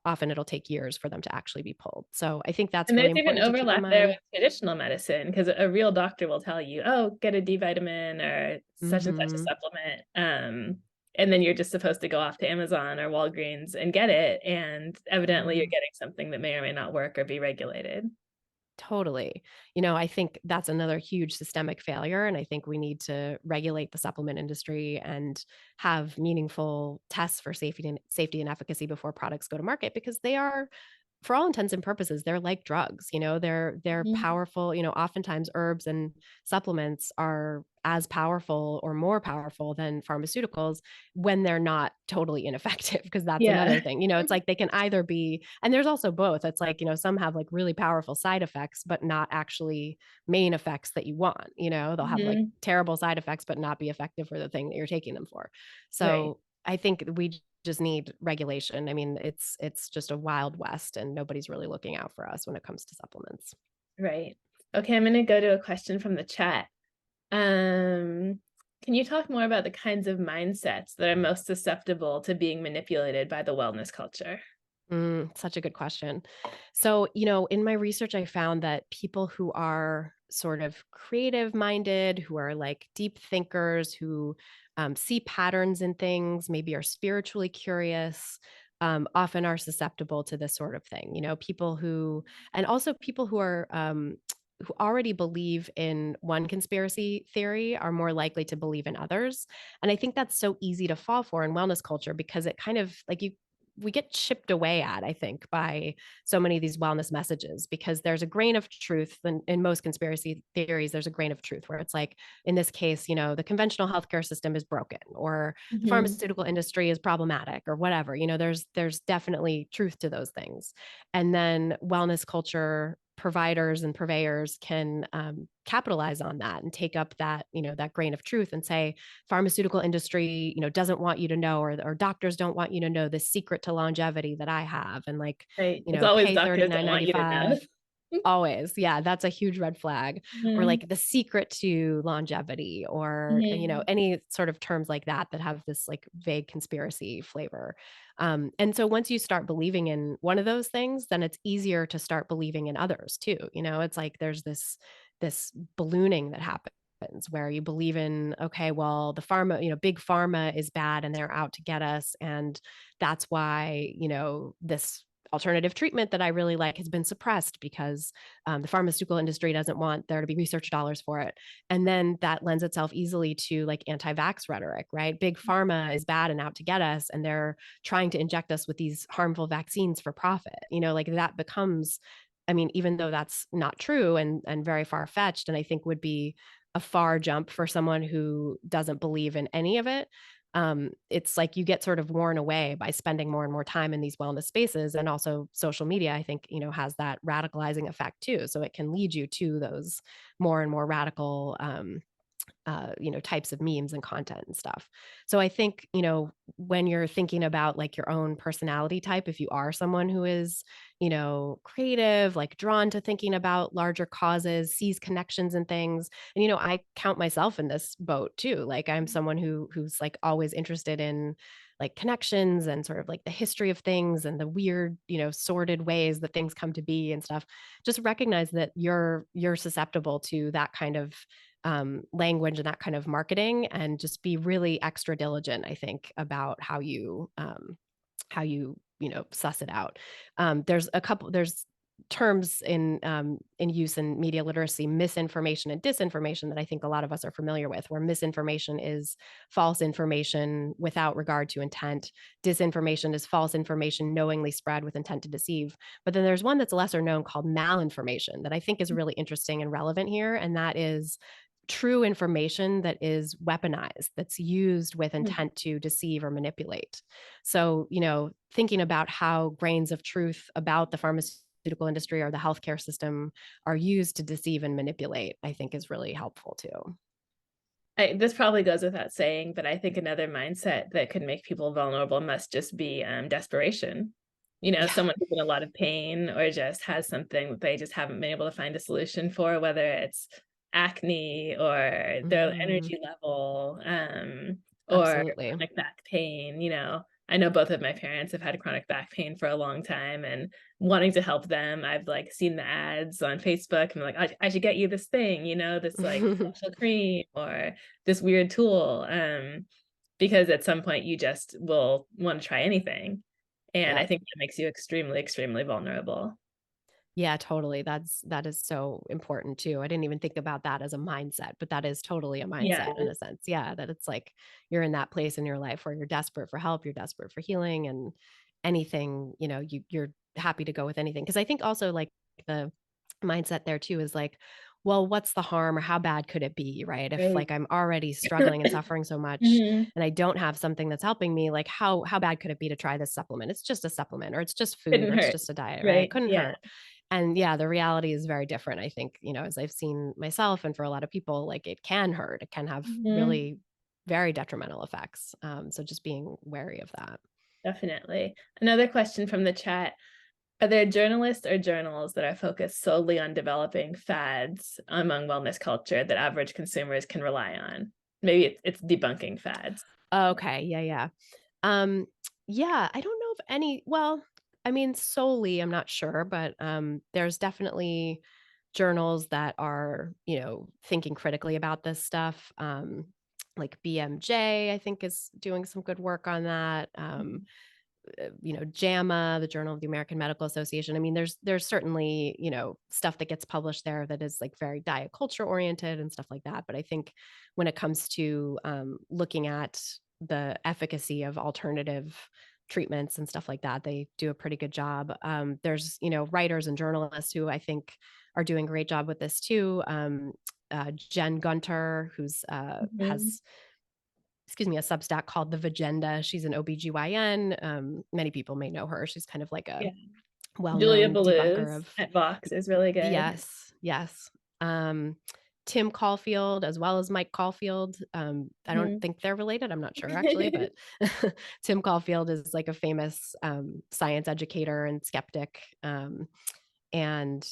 Speaker 2: often it'll take years for them to actually be pulled. So I think that's
Speaker 3: And
Speaker 2: really
Speaker 3: there's even
Speaker 2: important to keep in
Speaker 3: overlap there with
Speaker 2: mind.
Speaker 3: traditional medicine because a real doctor will tell you, oh, get a D vitamin or such and such a
Speaker 2: Hmm.
Speaker 3: supplement. And then you're just supposed to go off to Amazon or Walgreens and get it. And evidently you're
Speaker 2: Yeah.
Speaker 3: getting something that may or may not work or be regulated.
Speaker 2: Totally. I think that's another huge systemic failure. And I think we need to regulate the supplement industry and have meaningful tests for safety and efficacy before products go to market, because they are, for all intents and purposes, they're like drugs. They're
Speaker 3: Mhm.
Speaker 2: powerful. Oftentimes herbs and supplements are as powerful or more powerful than pharmaceuticals when they're not totally ineffective, because that's
Speaker 3: Yeah.
Speaker 2: another thing. It's like they can either be, and there's also both. It's like, some have like really powerful side effects, but not actually main effects that you want. They'll have like
Speaker 3: Mhm.
Speaker 2: terrible side effects, but not be effective for the thing that you're taking them for.
Speaker 3: Right.
Speaker 2: So I think we just need regulation. I mean, it's just a wild west and nobody's really looking out for us when it comes to supplements.
Speaker 3: Right. Okay, I'm going to go to a question from the chat. Um, can you talk more about the kinds of mindsets that are most susceptible to being manipulated by the wellness culture?
Speaker 2: Such a good question. So, in my research, I found that people who are sort of creative minded, who are like deep thinkers, who see patterns in things, maybe are spiritually curious, often are susceptible to this sort of thing. And also people who already believe in one conspiracy theory are more likely to believe in others. And I think that's so easy to fall for in wellness culture because it kind of like we get chipped away at, I think, by so many of these wellness messages, because there's a grain of truth in most conspiracy theories. There's a grain of truth where it's like, in this case, the conventional healthcare system is broken or the
Speaker 3: Mhm.
Speaker 2: pharmaceutical industry is problematic or whatever. There's definitely truth to those things. And then wellness culture providers and purveyors can capitalize on that and take up that grain of truth and say pharmaceutical industry doesn't want you to know, or doctors don't want you to know the secret to longevity that I have, and like
Speaker 3: Right. It's always
Speaker 2: pay
Speaker 3: doctors don't want you to know.
Speaker 2: 39.95. Always. Yeah, that's a huge red flag. Or
Speaker 3: Mhm.
Speaker 2: like the secret to longevity, or,
Speaker 3: Mhm.
Speaker 2: any sort of terms like that that have this like vague conspiracy flavor. And so once you start believing in one of those things, then it's easier to start believing in others too. It's like there's this ballooning that happens where you believe in, okay, well, the pharma, big pharma is bad and they're out to get us. And that's why, this alternative treatment that I really like has been suppressed because the pharmaceutical industry doesn't want there to be research dollars for it. And then that lends itself easily to like anti-vax rhetoric, right? Big pharma is bad and out to get us, and they're trying to inject us with these harmful vaccines for profit. Like that becomes, I mean, even though that's not true and very far-fetched, and I think would be a far jump for someone who doesn't believe in any of it. It's like you get sort of worn away by spending more and more time in these wellness spaces. And also social media, I think, has that radicalizing effect too. So it can lead you to those more and more radical types of memes and content and stuff. So I think, when you're thinking about like your own personality type, if you are someone who is, creative, like drawn to thinking about larger causes, sees connections and things. And, I count myself in this boat too. Like I'm someone who's like always interested in like connections and sort of like the history of things and the weird, sordid ways that things come to be and stuff. Just recognize that you're susceptible to that kind of language and that kind of marketing, and just be really extra diligent, I think, about how you suss it out. There's terms in use in media literacy, misinformation and disinformation, that I think a lot of us are familiar with, where misinformation is false information without regard to intent. Disinformation is false information knowingly spread with intent to deceive. But then there's one that's lesser known called malinformation that I think is really interesting and relevant here. And that is true information that is weaponized, that's used with intent to deceive or manipulate. So, thinking about how grains of truth about the pharmaceutical industry or the healthcare system are used to deceive and manipulate, I think is really helpful too.
Speaker 3: This probably goes without saying, but I think another mindset that could make people vulnerable must just be desperation.
Speaker 2: Yeah.
Speaker 3: Someone who's in a lot of pain or just has something that they just haven't been able to find a solution for, whether it's acne or their
Speaker 2: Mhm.
Speaker 3: energy level, or
Speaker 2: Absolutely.
Speaker 3: chronic back pain. I know both of my parents have had chronic back pain for a long time, and wanting to help them, I've like seen the ads on Facebook and like, I should get you this thing, this like special cream or this weird tool. Because at some point you just will want to try anything. And I
Speaker 2: Yeah.
Speaker 3: think that makes you extremely, extremely vulnerable.
Speaker 2: Yeah, totally. That is so important too. I didn't even think about that as a mindset, but that is totally a
Speaker 3: Yeah.
Speaker 2: mindset in a sense. Yeah, that it's like you're in that place in your life where you're desperate for help, you're desperate for healing, and anything, you're happy to go with anything. Because I think also like the mindset there too is like, well, what's the harm or how bad could it be, right? If
Speaker 3: Right.
Speaker 2: like I'm already struggling and suffering so much
Speaker 3: Mhm.
Speaker 2: and I don't have something that's helping me, like how bad could it be to try this supplement? It's just a supplement, or it's just food, or
Speaker 3: Couldn't
Speaker 2: it's
Speaker 3: hurt.
Speaker 2: just a diet, right? It
Speaker 3: Right.
Speaker 2: couldn't
Speaker 3: Yeah.
Speaker 2: hurt. And yeah, the reality is very different. I think, as I've seen myself and for a lot of people, like it can hurt. It can have
Speaker 3: Mhm.
Speaker 2: really very detrimental effects. So just being wary of that.
Speaker 3: Definitely. Another question from the chat. Are there journalists or journals that are focused solely on developing fads among wellness culture that average consumers can rely on? Maybe it's debunking fads.
Speaker 2: Okay. Yeah. Yeah. Um, yeah, I don't know if any, well, I mean, solely, I'm not sure, but there's definitely journals that are, thinking critically about this stuff. Like BMJ, I think, is doing some good work on that. JAMA, the Journal of the American Medical Association. I mean, there's certainly, stuff that gets published there that is like very diet culture oriented and stuff like that. But I think when it comes to looking at the efficacy of alternative treatments and stuff like that, they do a pretty good job. There's, writers and journalists who I think are doing a great job with this too. Jen Gunter, who's
Speaker 3: Mhm.
Speaker 2: has a Substack called The Vagenda. She's an OBGYN. Many people may know her. She's kind of like a
Speaker 3: Yeah. Julia
Speaker 2: well-known debunker
Speaker 3: Belluz
Speaker 2: of
Speaker 3: at Vox is really good.
Speaker 2: yes, yes. Um, Tim Caulfield as well as Mike Caulfield. I don't
Speaker 3: Mhm.
Speaker 2: think they're related. I'm not sure actually, but Tim Caulfield is like a famous science educator and skeptic. And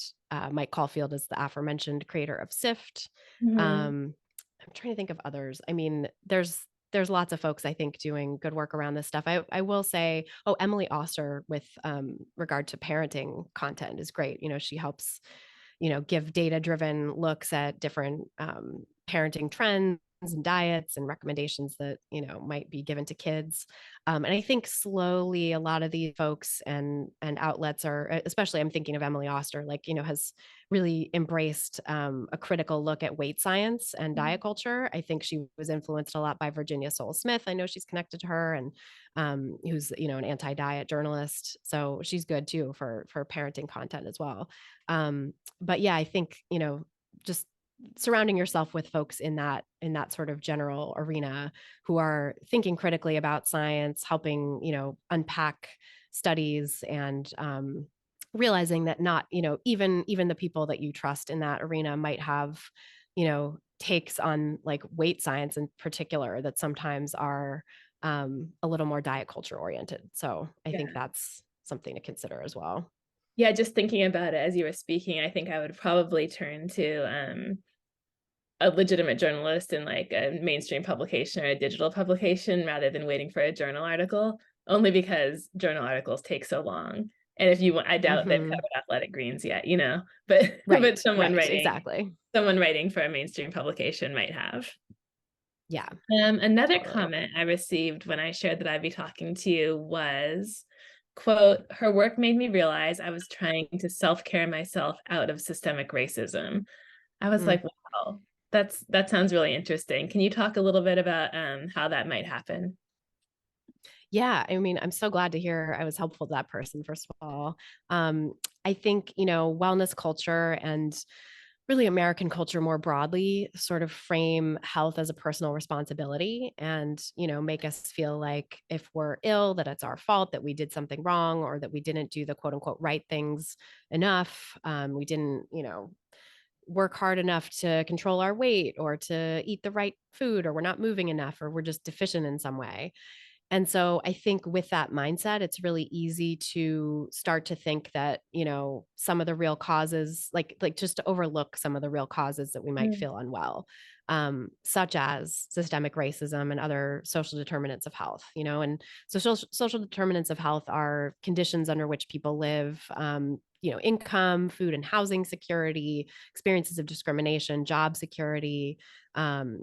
Speaker 2: Mike Caulfield is the aforementioned creator of SIFT.
Speaker 3: Mhm.
Speaker 2: I'm trying to think of others. I mean, there's lots of folks I think doing good work around this stuff. I will say, oh, Emily Oster with regard to parenting content is great. She helps give data-driven looks at different parenting trends and diets and recommendations that might be given to kids. And I think slowly a lot of these folks and outlets are, especially I'm thinking of Emily Oster, has really embraced a critical look at weight science and diet culture. I think she was influenced a lot by Virginia Soul Smith. I know she's connected to her, and who's an anti-diet journalist. So she's good too for parenting content as well. But yeah, I think, just surrounding yourself with folks in that sort of general arena who are thinking critically about science, helping, unpack studies, and realizing that not, even the people that you trust in that arena might have, takes on like weight science in particular that sometimes are a little more diet culture oriented. So I think that's something to consider as well.
Speaker 3: Yeah, just thinking about it as you were speaking, I think I would probably turn to a legitimate journalist in like a mainstream publication or a digital publication rather than waiting for a journal article, only because journal articles take so long. And if you want, I doubt they've
Speaker 2: Mhm.
Speaker 3: covered athletic greens yet, but but
Speaker 2: Right, right, exactly.
Speaker 3: someone writing for a mainstream publication might have.
Speaker 2: Yeah,
Speaker 3: Another
Speaker 2: totally.
Speaker 3: comment I received when I shared that I'd be talking to you was, quote, "Her work made me realize I was trying to self-care myself out of systemic racism." I was
Speaker 2: Mm.
Speaker 3: like, wow, that sounds really interesting. Can you talk a little bit about how that might happen?
Speaker 2: Yeah, I mean, I'm so glad to hear I was helpful to that person, first of all. I think, wellness culture and really American culture more broadly sort of frame health as a personal responsibility and, make us feel like if we're ill, that it's our fault, that we did something wrong, or that we didn't do the quote unquote right things enough. We didn't, work hard enough to control our weight or to eat the right food, or we're not moving enough, or we're just deficient in some way. And so I think with that mindset, it's really easy to start to think that, some of the real causes, like just to overlook some of the real causes that we might
Speaker 3: Mm.
Speaker 2: feel unwell, such as systemic racism and other social determinants of health, and social determinants of health are conditions under which people live, income, food and housing security, experiences of discrimination, job security,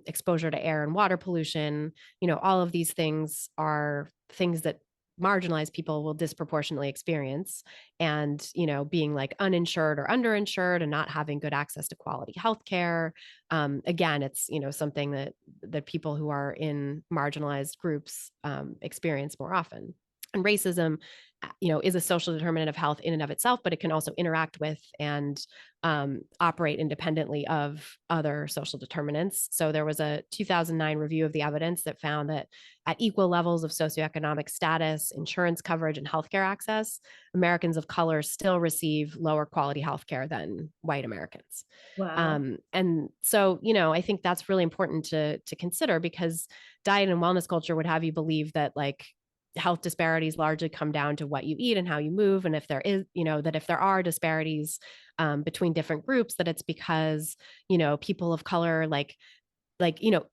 Speaker 2: exposure to air and water pollution. All of these things are things that marginalized people will disproportionately experience. And, being like uninsured or underinsured and not having good access to quality healthcare. Again, it's, something that people who are in marginalized groups experience more often. And racism, is a social determinant of health in and of itself, but it can also interact with and operate independently of other social determinants. So there was a 2009 review of the evidence that found that at equal levels of socioeconomic status, insurance coverage, and healthcare access, Americans of color still receive lower quality healthcare than white Americans.
Speaker 3: Wow.
Speaker 2: And so, I think that's really important to consider, because diet and wellness culture would have you believe that like health disparities largely come down to what you eat and how you move. And if there is, that if there are disparities between different groups, that it's because, people of color,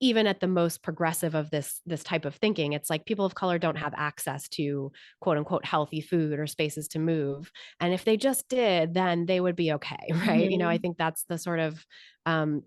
Speaker 2: even at the most progressive of this type of thinking, it's like people of color don't have access to quote unquote healthy food or spaces to move. And if they just did, then they would be okay. Right. I
Speaker 3: Mhm.
Speaker 2: think that's the sort of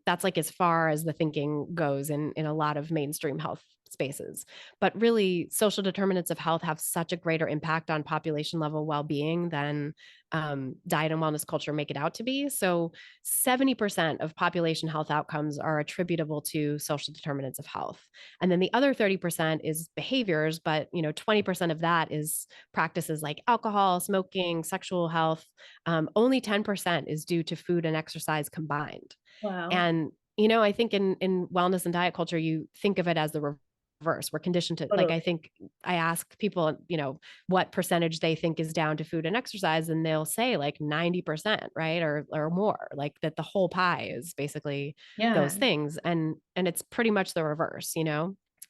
Speaker 2: that's like as far as the thinking goes in a lot of mainstream health spaces. But really, social determinants of health have such a greater impact on population level well-being than diet and wellness culture make it out to be. So 70% of population health outcomes are attributable to social determinants of health. And then the other 30% is behaviors, but 20% of that is practices like alcohol, smoking, sexual health. Only 10% is due to food and exercise combined.
Speaker 3: Wow.
Speaker 2: And I think in wellness and diet culture, you think of it as the reverse. We're conditioned to, like, I
Speaker 3: Totally.
Speaker 2: think I ask people, what percentage they think is down to food and exercise, and they'll say like 90%, right? Or more, like that the whole pie is basically those
Speaker 3: Yeah.
Speaker 2: things. And it's pretty much the reverse.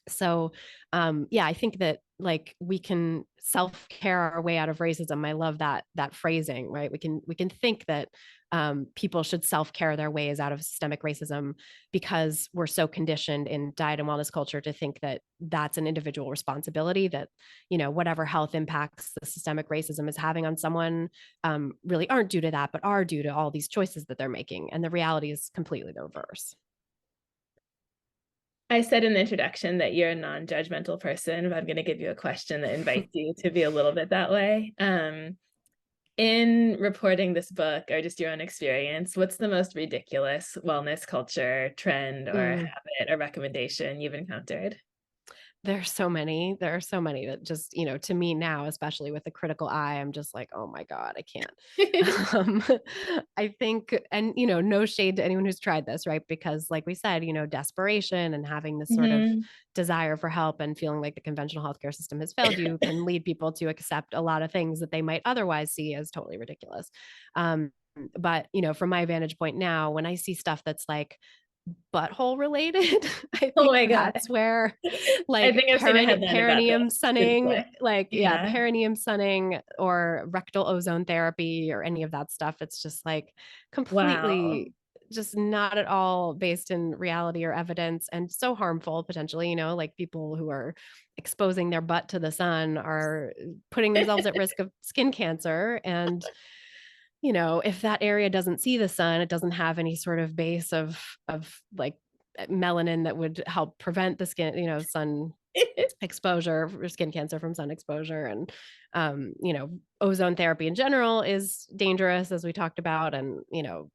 Speaker 2: So yeah, I think that like we can self-care our way out of racism. I love that phrasing, right? We can think that people should self-care their ways out of systemic racism because we're so conditioned in diet and wellness culture to think that that's an individual responsibility, that, you know, whatever health impacts the systemic racism is having on someone really aren't due to that, but are due to all these choices that they're making. And the reality is completely the reverse.
Speaker 3: I said in the introduction that you're a non-judgmental person, but I'm going to give you a question that invites you to be a little bit that way. In reporting this book, or just your own experience, what's the most ridiculous wellness culture trend or habit or recommendation you've encountered?
Speaker 2: There's so many. There are so many that just, you know, to me now, especially with a critical eye, I'm just like, oh my God, I can't. I think, and, you know, no shade to anyone who's tried this, right? Because like we said, you know, desperation and having this sort of desire for help and feeling like the conventional healthcare system has failed you can lead people to accept a lot of things that they might otherwise see as totally ridiculous. But, you know, from my vantage point now, when I see stuff that's like butthole related, I
Speaker 3: Oh
Speaker 2: think
Speaker 3: my God.
Speaker 2: that's where
Speaker 3: I
Speaker 2: like
Speaker 3: think I've seen a headline about
Speaker 2: perineum
Speaker 3: this.
Speaker 2: sunning, like,
Speaker 3: Yeah.
Speaker 2: perineum sunning or rectal ozone therapy or any of that stuff. It's just like completely just not at all based in reality or evidence, and so harmful potentially, you know, like people who are exposing their butt to the sun are putting themselves at risk of skin cancer. And you know, if that area doesn't see the sun, it doesn't have any sort of base of like melanin that would help prevent the skin, you know, sun exposure or skin cancer from sun exposure. And you know, ozone therapy in general is dangerous, as we talked about. And, you know,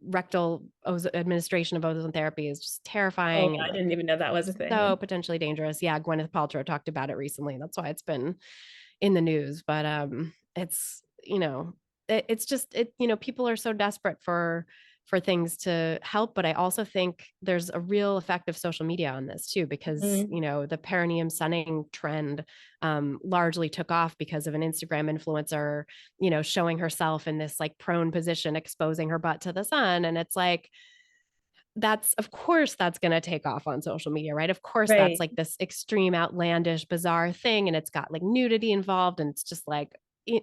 Speaker 2: rectal administration of ozone therapy is just terrifying and
Speaker 3: I
Speaker 2: like
Speaker 3: didn't even know that was a thing.
Speaker 2: so potentially dangerous. Yeah, Gwyneth Paltrow talked about it recently. That's why it's been in the news. But it's, you know, it's just it, you know, people are so desperate for things to help. But I also think there's a real effect of social media on this too, because you know, the perineum sunning trend largely took off because of an Instagram influencer, you know, showing herself in this like prone position, exposing her butt to the sun. And it's like, that's of course that's going to take off on social media, right? Of course that's like this extreme, outlandish, bizarre thing, and it's got like nudity involved, and it's just like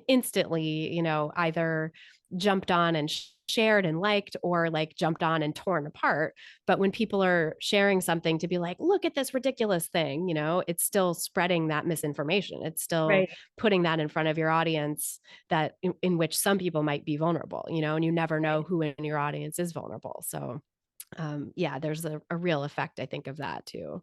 Speaker 2: instantly, you know, either jumped on and shared and liked, or like jumped on and torn apart. But when people are sharing something to be like, look at this ridiculous thing, you know, it's still spreading that misinformation. It's still putting that in front of your audience that in which some people might be vulnerable, you know, and you never know who in your audience is vulnerable. So yeah, there's a real effect, I think, of that too.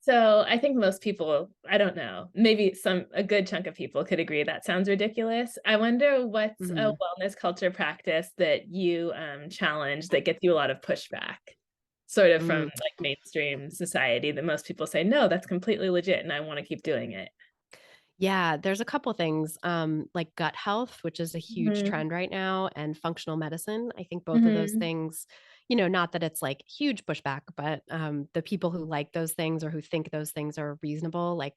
Speaker 3: So I think most people, I don't know, maybe a good chunk of people could agree that sounds ridiculous. I wonder what's a wellness culture practice that you challenge that gets you a lot of pushback, sort of from like mainstream society, that most people say, no, that's completely legit and I want to keep doing it.
Speaker 2: Yeah, there's a couple things, like gut health, which is a huge trend right now, and functional medicine. I think both of those things, you know, not that it's like huge pushback, but the people who like those things or who think those things are reasonable, like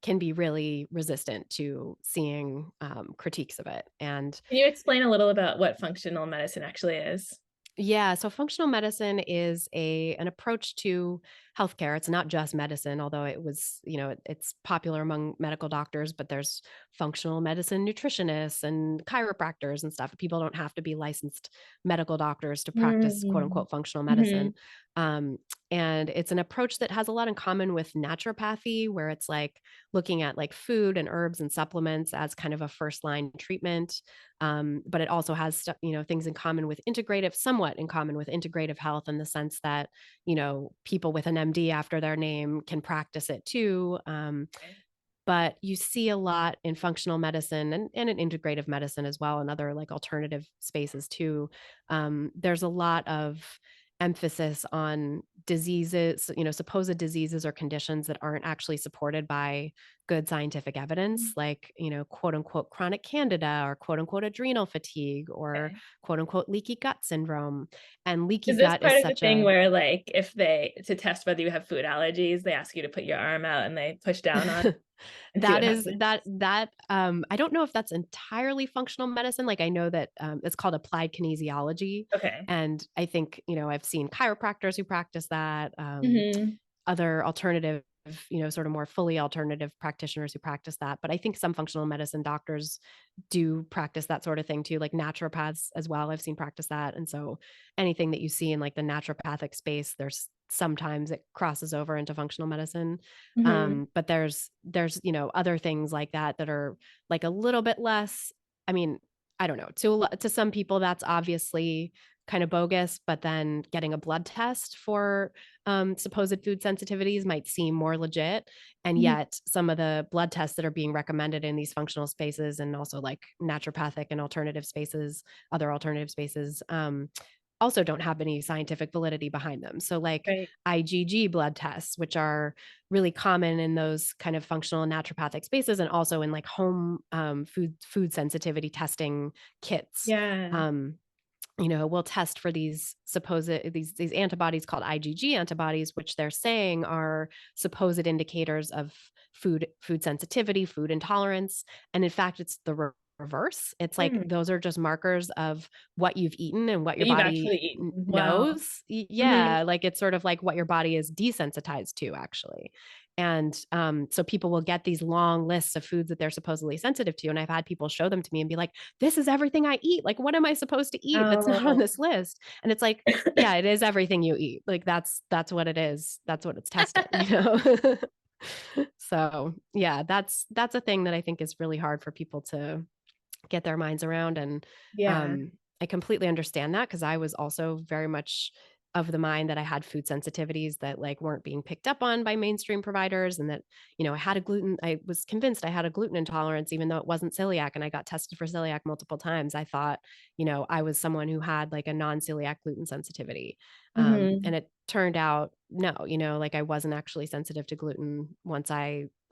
Speaker 2: can be really resistant to seeing critiques of it. And
Speaker 3: Can you explain a little about what functional medicine actually is?
Speaker 2: yeah, so functional medicine is an approach to healthcare. It's not just medicine, although it was, you know, it's popular among medical doctors, but there's functional medicine nutritionists and chiropractors and stuff. People don't have to be licensed medical doctors to practice quote unquote functional medicine. Um, and it's an approach that has a lot in common with naturopathy, where it's like looking at like food and herbs and supplements as kind of a first line treatment. But it also has, you know, things in common with somewhat in common with integrative health, in the sense that, you know, people with an MD after their name can practice it too. But you see a lot in functional medicine and in integrative medicine as well, and other like alternative spaces too. There's a lot of emphasis on diseases, you know, supposed diseases or conditions that aren't actually supported by good scientific evidence, like, you know, quote unquote chronic candida, or quote unquote adrenal fatigue, or quote unquote leaky gut syndrome. And leaky
Speaker 3: Is this
Speaker 2: gut
Speaker 3: part
Speaker 2: is
Speaker 3: of the
Speaker 2: such
Speaker 3: thing
Speaker 2: a
Speaker 3: where, like, if to test whether you have food allergies, they ask you to put your arm out and they push down on it and see
Speaker 2: that
Speaker 3: what
Speaker 2: is
Speaker 3: happens?
Speaker 2: that I don't know if that's entirely functional medicine. Like I know that it's called applied kinesiology.
Speaker 3: Okay.
Speaker 2: And I think, you know, I've seen chiropractors who practice that,
Speaker 3: Mhm.
Speaker 2: other alternative sort of more fully alternative practitioners who practice that. But I think some functional medicine doctors do practice that sort of thing too, like naturopaths as well. I've seen practice that. And so anything that you see in like the naturopathic space, there's sometimes it crosses over into functional medicine. But there's, other things like that that are like a little bit less, I mean, I don't know, to some people that's obviously kind of bogus, but then getting a blood test for supposed food sensitivities might seem more legit. And yet some of the blood tests that are being recommended in these functional spaces and also like naturopathic and alternative spaces, other alternative spaces, also don't have any scientific validity behind them. So like IgG blood tests, which are really common in those kind of functional and naturopathic spaces, and also in like home food sensitivity testing kits. We'll test for these supposed these antibodies called IgG antibodies, which they're saying are supposed indicators of food sensitivity, food intolerance. And in fact, it's the reverse. It's like those are just markers of what you've eaten and what your body knows. Yeah, like it's sort of like what your body is desensitized to, actually. And so people will get these long lists of foods that they're supposedly sensitive to. And I've had people show them to me and be like, this is everything I eat. Like, what am I supposed to eat that's not on this list? And it's like, yeah, it is everything you eat. Like that's what it is. That's what it's testing, So yeah, that's a thing that I think is really hard for people to get their minds around. And I completely understand that, because I was also very much of the mind that I had food sensitivities that like weren't being picked up on by mainstream providers, and that, I was convinced I had a gluten intolerance, even though it wasn't celiac. And I got tested for celiac multiple times. I thought, I was someone who had like a non-celiac gluten sensitivity. And it turned out, no, like I wasn't actually sensitive to gluten once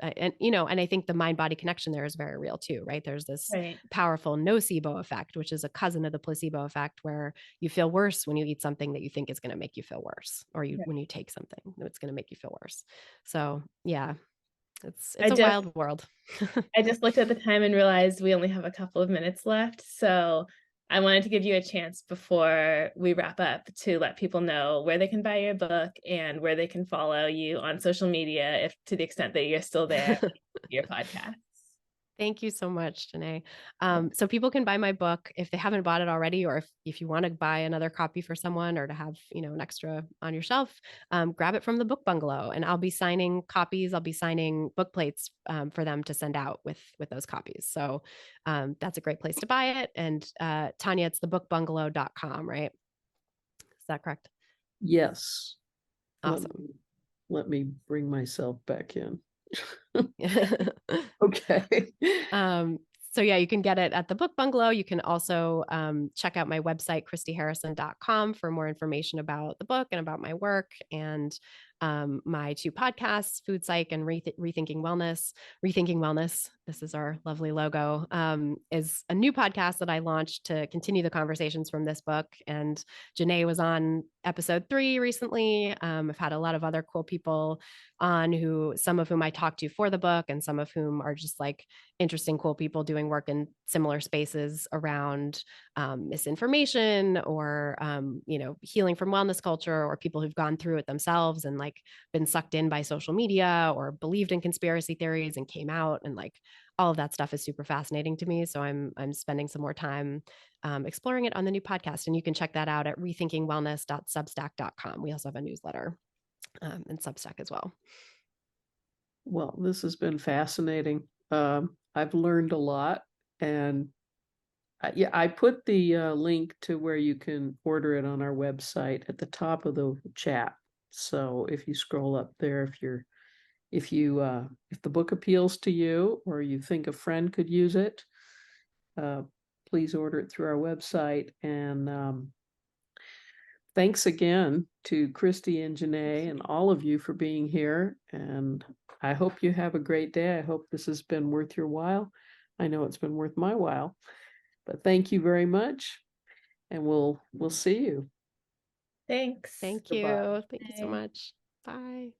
Speaker 2: and I think the mind body connection there is very real too, right? There's this powerful nocebo effect, which is a cousin of the placebo effect, where you feel worse when you eat something that you think is going to make you feel worse, or when you take something that's going to make you feel worse. So yeah, it's a wild world.
Speaker 3: I just looked at the time and realized we only have a couple of minutes left. So I wanted to give you a chance before we wrap up to let people know where they can buy your book and where they can follow you on social media, if to the extent that you're still there, your podcast.
Speaker 2: Thank you so much, Janae. So people can buy my book if they haven't bought it already, or if you want to buy another copy for someone, or to have, an extra on your shelf, grab it from the Book Bungalow, and I'll be signing copies. I'll be signing book plates for them to send out with those copies. So that's a great place to buy it. And Tanya, it's thebookbungalow.com, right? Is that correct?
Speaker 1: Yes.
Speaker 2: Awesome.
Speaker 1: Let me bring myself back in. Okay.
Speaker 2: So yeah, you can get it at the Book Bungalow. You can also check out my website, christyharrison.com, for more information about the book and about my work, and my two podcasts, Food Psych and Rethinking Wellness. Rethinking Wellness, this is our lovely logo, is a new podcast that I launched to continue the conversations from this book. And Janae was on episode 3 recently. I've had a lot of other cool people on, some of whom I talked to for the book, and some of whom are just like interesting, cool people doing work in similar spaces around misinformation, or healing from wellness culture, or people who've gone through it themselves and like been sucked in by social media, or believed in conspiracy theories and came out, and like all of that stuff is super fascinating to me. So I'm spending some more time exploring it on the new podcast, and you can check that out at rethinkingwellness.substack.com. We also have a newsletter and Substack as well.
Speaker 1: Well, this has been fascinating. I've learned a lot, and I put the link to where you can order it on our website at the top of the chat. So if you scroll up there, if the book appeals to you, or you think a friend could use it, please order it through our website. And thanks again to Christy and Janae and all of you for being here. And I hope you have a great day. I hope this has been worth your while. I know it's been worth my while. But thank you very much. And we'll see you.
Speaker 3: Thanks.
Speaker 2: Thank you.
Speaker 1: Goodbye.
Speaker 2: Thank you so much. Bye.